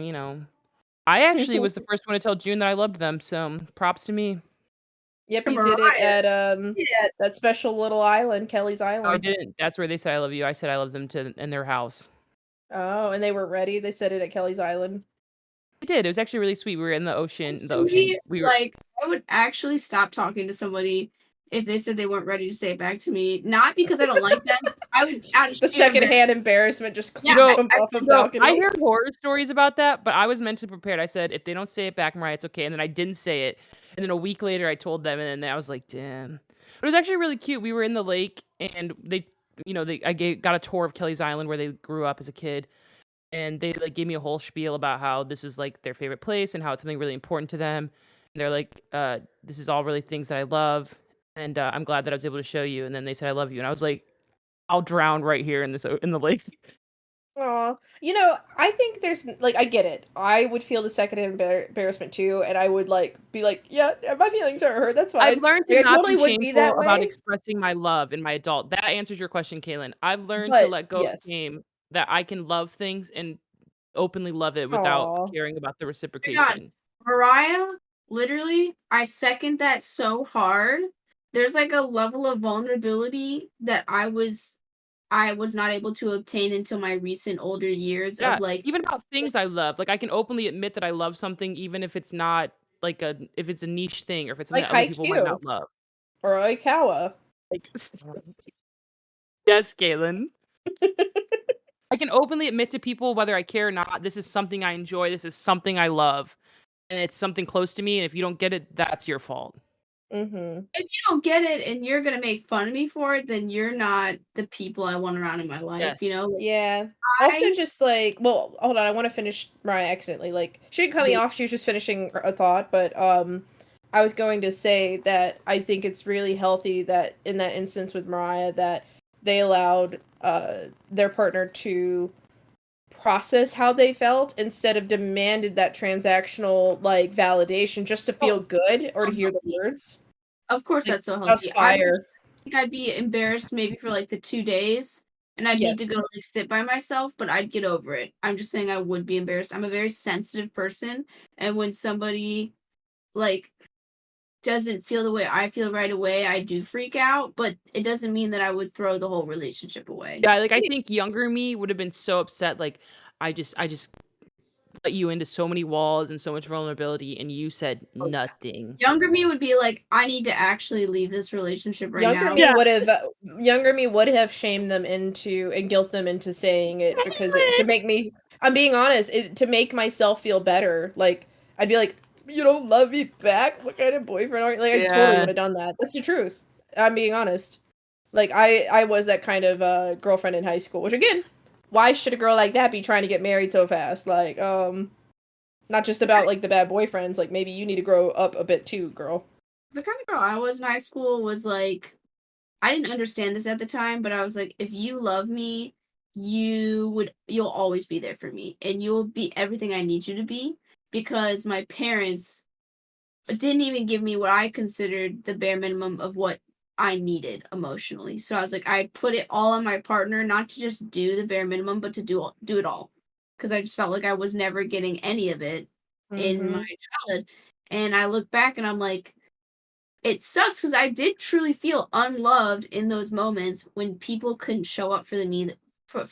I actually was the first one to tell June that I loved them. So props to me. Yep, you did it Mariah. at Yeah. that special little island, Kelly's No, I Island. didn't. That's where they said I love you. I said I love them to in their house. Oh, and they were ready. They said it at Kelly's Island. I did. It was actually really sweet. We were in the ocean. The ocean. Actually, We were. like, I would actually stop talking to somebody if they said they weren't ready to say it back to me. Not because I don't like them. I would out of The sheer embarrassment. secondhand embarrassment just Yeah, jump I off a would. I balcony. hear horror stories about that, but I was mentally prepared. I said, if they don't say it back, Mariah, it's okay. And then I didn't say it. And then a week later, I told them, and then I was like, damn. But it was actually really cute. We were in the lake, and got a tour of Kelly's Island where they grew up as a kid, and they like gave me a whole spiel about how this was like their favorite place and how it's something really important to them. And they're like, this is all really things that I love, and I'm glad that I was able to show you. And then they said, I love you, and I was like, I'll drown right here in the lake. Aw. I think there's like I get it. I would feel the second embarrassment too, and I would like be like, yeah, my feelings are hurt. That's I've fine. learned to Like, I not totally be would be that shameful about way, expressing my love in my adult. That answers your question, Kaylin. I've learned to but let go of yes. shame, that I can love things and openly love it without Aw. caring about the Oh my God, reciprocation. Mariah, literally, I second that so hard. There's like a level of vulnerability that I was not able to obtain until my recent older years of Yeah, like even about things I love. Like I can openly admit that I love something even if it's not if it's a niche thing or if it's something Like that other people might Haikyuu not love. or Oikawa. Like yes, Kaylin. I can openly admit to people whether I care or not, this is something I enjoy, this is something I love, and it's something close to me, and if you don't get it, that's your fault. Mm-hmm. if you don't get it and you're gonna make fun of me for it, then you're not the people I want around in my life, you know? Yes. Like Yeah. Also, I just like, well, hold on. I want to finish Mariah accidentally. Like, she didn't cut me yeah, off. She was just finishing a thought. But I was going to say that I think it's really healthy that in that instance with Mariah that they allowed their partner to process how they felt instead of demanded that transactional like validation just to feel Oh, good or to so hear the healthy. words. Of course, Like that's so that's healthy. I would fire. think I'd be embarrassed maybe for like the 2 days, and I'd need Yes. to go like sit by myself, but I'd get over it. I'm just saying I would be embarrassed. I'm a very sensitive person, and when somebody like doesn't feel the way I feel right away, I do freak out, but it doesn't mean that I would throw the whole relationship away. Yeah, like, I think younger me would have been so upset, like, I just let you into so many walls and so much vulnerability, and you said Oh, yeah. nothing. Younger me would be like, I need to actually leave this relationship right Younger now. me Yeah. would have younger me would have shamed them into and guilt them into saying it because to make me I'm being honest, to make myself feel better. Like I'd be like, "You don't love me back? What kind of boyfriend are you?" Like I totally Yeah. would have done that. That's the truth. I'm being honest. Like I was that kind of girlfriend in high school, which again, why should a girl like that be trying to get married so fast? Like not just about like the bad boyfriends, like maybe you need to grow up a bit too, girl. The kind of girl I was in high school was like, I didn't understand this at the time, but I was like, if you love me, you'll always be there for me and you'll be everything I need you to be, because my parents didn't even give me what I considered the bare minimum of what I needed emotionally. So I was like, I put it all on my partner, not to just do the bare minimum, but to do it all, because I just felt like I was never getting any of it in my Mhm. childhood. And I look back and I'm like, it sucks because I did truly feel unloved in those moments when people couldn't show up for the me that for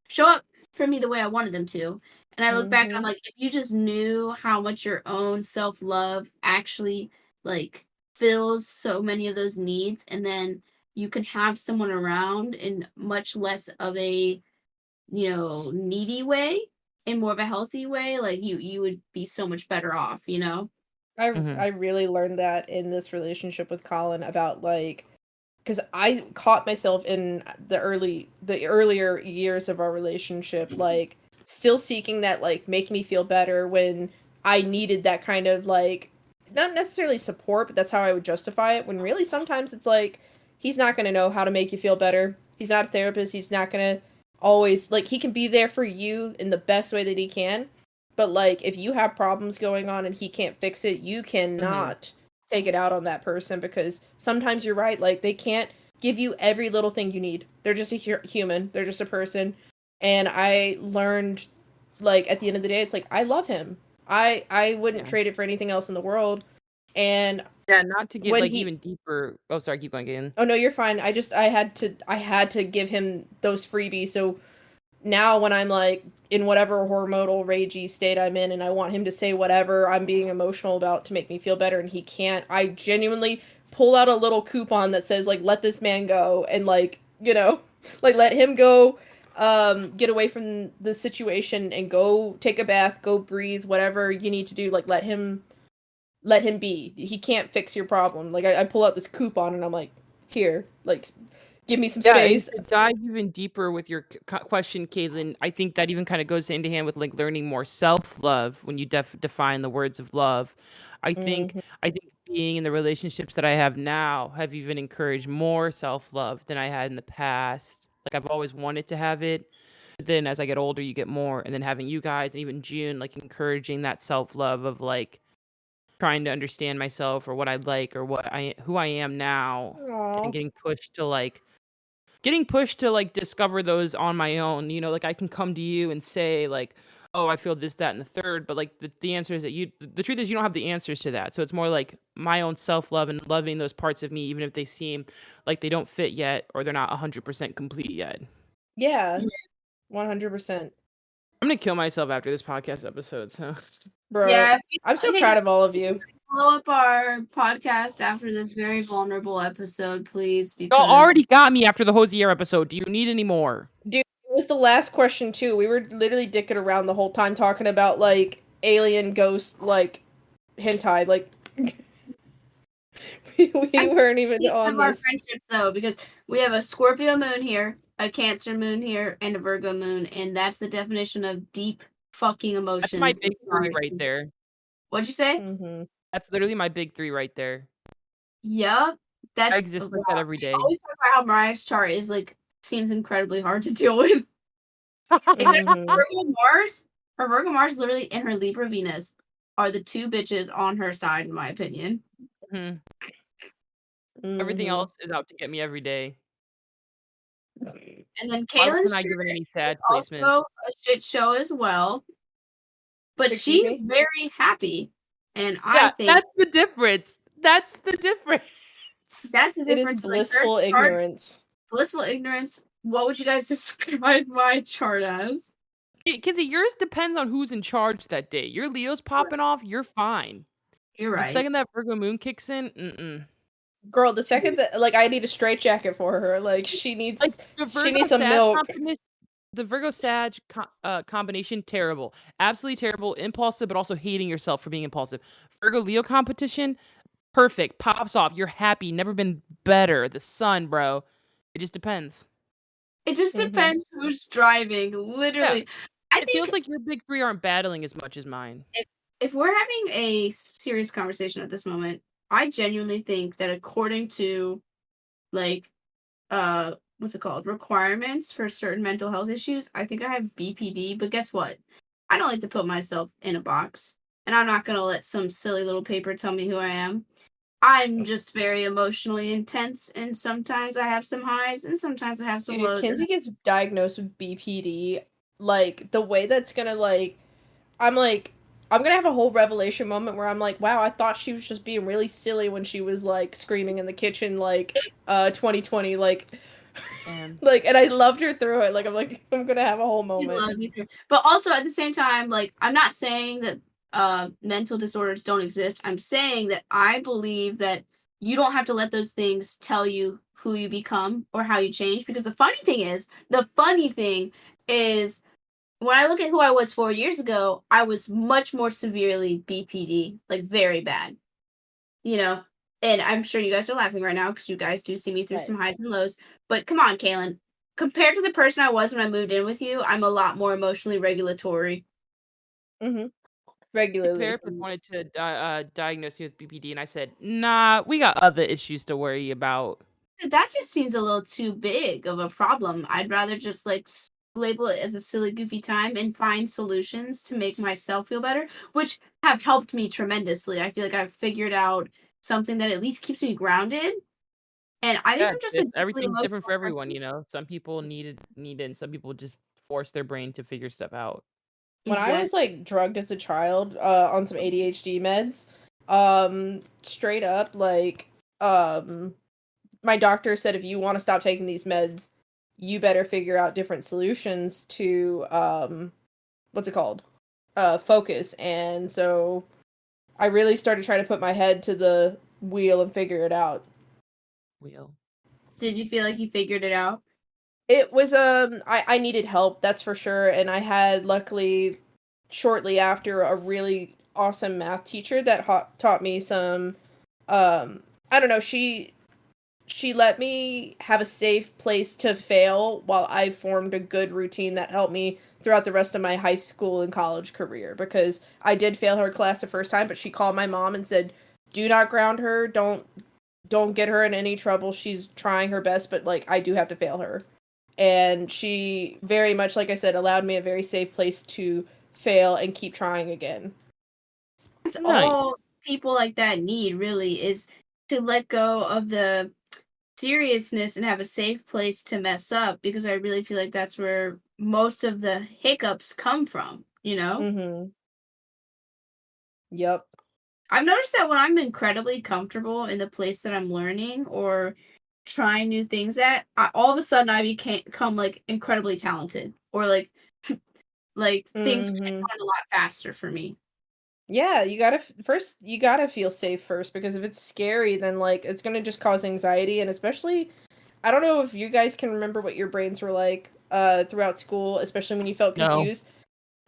show up for me the way I wanted them to. And I look back and I'm Mhm. like, if you just knew how much your own self love actually like fills so many of those needs, and then you can have someone around in much less of a needy way, in more of a healthy way, like you would be so much better off, you know? Mhm. I really learned that in this relationship with Colin about like because I caught myself in the earlier years of our relationship like still seeking that like make me feel better when I needed that kind of like not necessarily support, but that's how I would justify it when really sometimes it's like he's not going to know how to make you feel better. He's not a therapist. He's not going to always like he can be there for you in the best way that he can. But like if you have problems going on and he can't fix it, you Mhm. cannot take it out on that person because sometimes you're right, like they can't give you every little thing you need. They're just a human. They're just a person. And I learned like at the end of the day it's like I love him. I wouldn't Yeah. trade it for anything else in the world. And Yeah, not to get, when like, he even deeper. Oh, sorry, keep going, again. oh no, you're fine. I had to give him those freebies so now when I'm like in whatever hormonal ragey state I'm in and I want him to say whatever I'm being emotional about to make me feel better and he can't, I genuinely pull out a little coupon that says like let this man go and like, like let him go get away from the situation and go take a bath, go breathe, whatever you need to do, like let him be. He can't fix your problem. Like I pull out this coupon and I'm like, here, like give me some Yeah, and space. to dive even deeper with your question, Caitlin, I think that even kind of goes hand to hand with like learning more self love when you define the words of love. Mhm. I think being in the relationships that I have now have even encouraged more self love than I had in the past. Like I've always wanted to have it. But then as I get older, you get more. And then having you guys and even June, like encouraging that self love of like trying to understand myself or what I like or who I am now Aw. and getting pushed to like discover those on my own. Like I can come to you and say like, oh, I feel this, that, and the third, but like the answer is that the truth is you don't have the answers to that. So it's more like my own self-love and loving those parts of me, even if they seem like they don't fit yet or they're not 100% complete yet. Yeah. 100%. I'm gonna kill myself after this podcast episode. So Bro, Yeah, if you I'm so hey, proud of all of you. follow up our podcast after this very vulnerable episode, please, y'all because already got me after the Hosier episode. Do you need any more? Dude, it was the last question too. We were literally dicking around the whole time talking about like alien ghost like hentai. Like we that's weren't even the on of our this. friendships, though, because we have a Scorpio moon here, a Cancer moon here, and a Virgo moon, and that's the definition of deep fucking That's my emotions. I'm big three sorry. right there. What'd you say? Hmm. That's literally my big 3 right there. Yup. I That's exist wow. like that every We day. always talk about how Mariah's chart is like seems incredibly hard to deal with. Except for Mhm. Virgo Mars. Her Virgo Mars literally and her Libra Venus are the two bitches on her side, in my opinion. Mhm. Everything Mhm. else is out to get me every day. And then Why wasn't Kaylin's I chart given any is sad placements? also a shit show as well, but Excuse she's me? very happy. And I Yeah, think that's the difference. That's the difference. that's the It is difference. Like their blissful chart, ignorance. blissful ignorance. What would you guys describe my chart as? Kizzy, yours depends on who's in charge that day. Your Leo's popping off, you're fine. You're The right. second that Virgo moon kicks in, Girl, the second that like I need a straight jacket for her. Like like the she Virgo needs some Sag milk. combination, the Virgo Sag combination, terrible, absolutely terrible, impulsive, but also hating yourself for being impulsive. Virgo Leo competition, perfect, pops off. You're happy, never been better. The sun, bro. It just depends. It just Mhm. depends who's driving, Yeah, literally. I it feels think like your big 3 aren't battling as much as mine. if if we're having a serious conversation at this moment, I genuinely think that according to like what's it called? Requirements for certain mental health issues, I think I have BPD, but guess what? I don't like to put myself in a box. And I'm not gonna let some silly little paper tell me who I am. I'm just very emotionally intense and sometimes I have some highs and sometimes I have some Dude, if lows and Kinsey gets diagnosed with BPD, like the way that's gonna like I'm gonna have a whole revelation moment where I'm like, wow, I thought she was just being really silly when she was like screaming in the kitchen like 2020 And like and I loved her through it. Like I'm gonna have a whole you moment. love me through. But also at the same time, like I'm not saying that mental disorders don't exist. I'm saying that I believe that you don't have to let those things tell you who you become or how you change because the funny thing is when I look at who I was 4 years ago, I was much more severely BPD, like very bad. You know, and I'm sure you guys are laughing right now because you guys do see me through Right. some highs and lows. But come on, Kaylin. Compared to the person I was when I moved in with you, I'm a lot more emotionally regulatory. Mhm. my Regularly. therapist wanted to diagnose me with BPD, and I said, "Nah, we got other issues to worry about." That just seems a little too big of a problem. I'd rather just like label it as a silly, goofy time and find solutions to make myself feel better, which have helped me tremendously. I feel like I've figured out something that at least keeps me grounded. And I think Yeah, I'm just a it's deeply everything's different emotional for everyone, person. you know? Some people need it, and some people just force their brain to figure stuff out. When I Exactly. was like drugged as a child on some ADHD meds, straight up um my doctor said if you want to stop taking these meds, you better figure out different solutions to what's it called? Focus. And so I really started trying to put my head to the wheel and figure it out. Wheel. Did you feel like you figured it out? It was I needed help, that's for sure, and I had luckily shortly after a really awesome math teacher that taught me some I don't know, she let me have a safe place to fail while I formed a good routine that helped me throughout the rest of my high school and college career because I did fail her class the first time, but she called my mom and said, "Do not ground her. Don't get her in any trouble. She's trying her best, but like I do have to fail her." And she very much, like I said, allowed me a very safe place to fail and keep trying again. That's Nice. all people like that need, really, is to let go of the seriousness and have a safe place to mess up because I really feel like that's where most of the hiccups come from, you know? Mhm. Yep. I've noticed that when I'm incredibly comfortable in the place that I'm learning or trying new things at, all of a sudden I become like incredibly talented or like things get Mhm. done a lot faster for me. Yeah, you gotta first. You gotta feel safe first because if it's scary, then like it's gonna just cause anxiety, and especially, I don't know if you guys can remember what your brains were like throughout school, especially when you felt No. confused.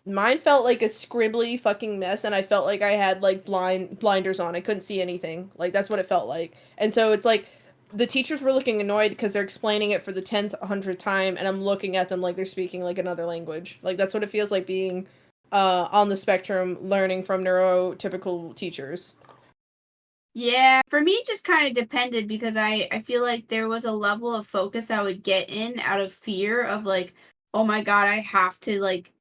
Mine felt like a scribbly fucking mess, and I felt like I had like blinders on. I couldn't see anything. Like that's what it felt like, and so it's like the teachers were looking annoyed because they're explaining it for the 10th, 100th time, and I'm looking at them like they're speaking like another language. Like that's what it feels like being on the spectrum learning from neurotypical teachers. Yeah, for me, it just kind of depended because I feel like there was a level of focus I would get in out of fear of like, oh my God, I have to like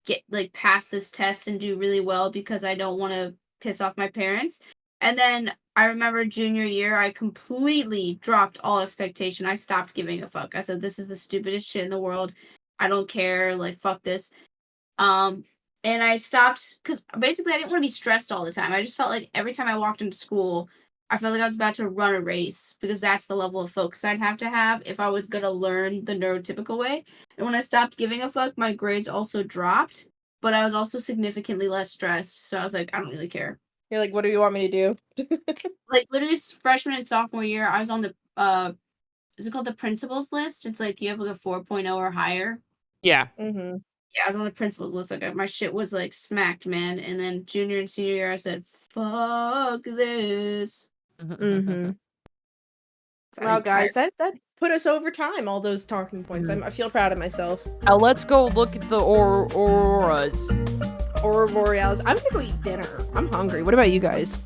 get like pass this test and do really well because I don't want to piss off my parents. And then I remember junior year, I completely dropped all expectation. I stopped giving a fuck. I said, this is the stupidest shit in the world. I don't care. Like, fuck this. Um, and I stopped because basically I didn't want to be stressed all the time. I just felt like every time I walked into school, I felt like I was about to run a race because that's the level of focus I'd have to have if I was going to learn the neurotypical way. And when I stopped giving a fuck, my grades also dropped, but I was also significantly less stressed. So I was like, I don't really care. You're like, what do you want me to do? Like literally freshman and sophomore year, I was on the is it called the principals list? It's like you have like a 4.0 or higher. Yeah. Mm-hmm. Yeah, I was on the principals list. Like my shit was like smacked, man. And then junior and senior year, I said, "Fuck this." Mm-hmm. So I Wow, didn't care. guys, that put us over time. All those talking points. I feel proud of myself. Now let's go look at the auroras. Aurora borealis. I'm gonna go eat dinner. I'm hungry. What about you guys?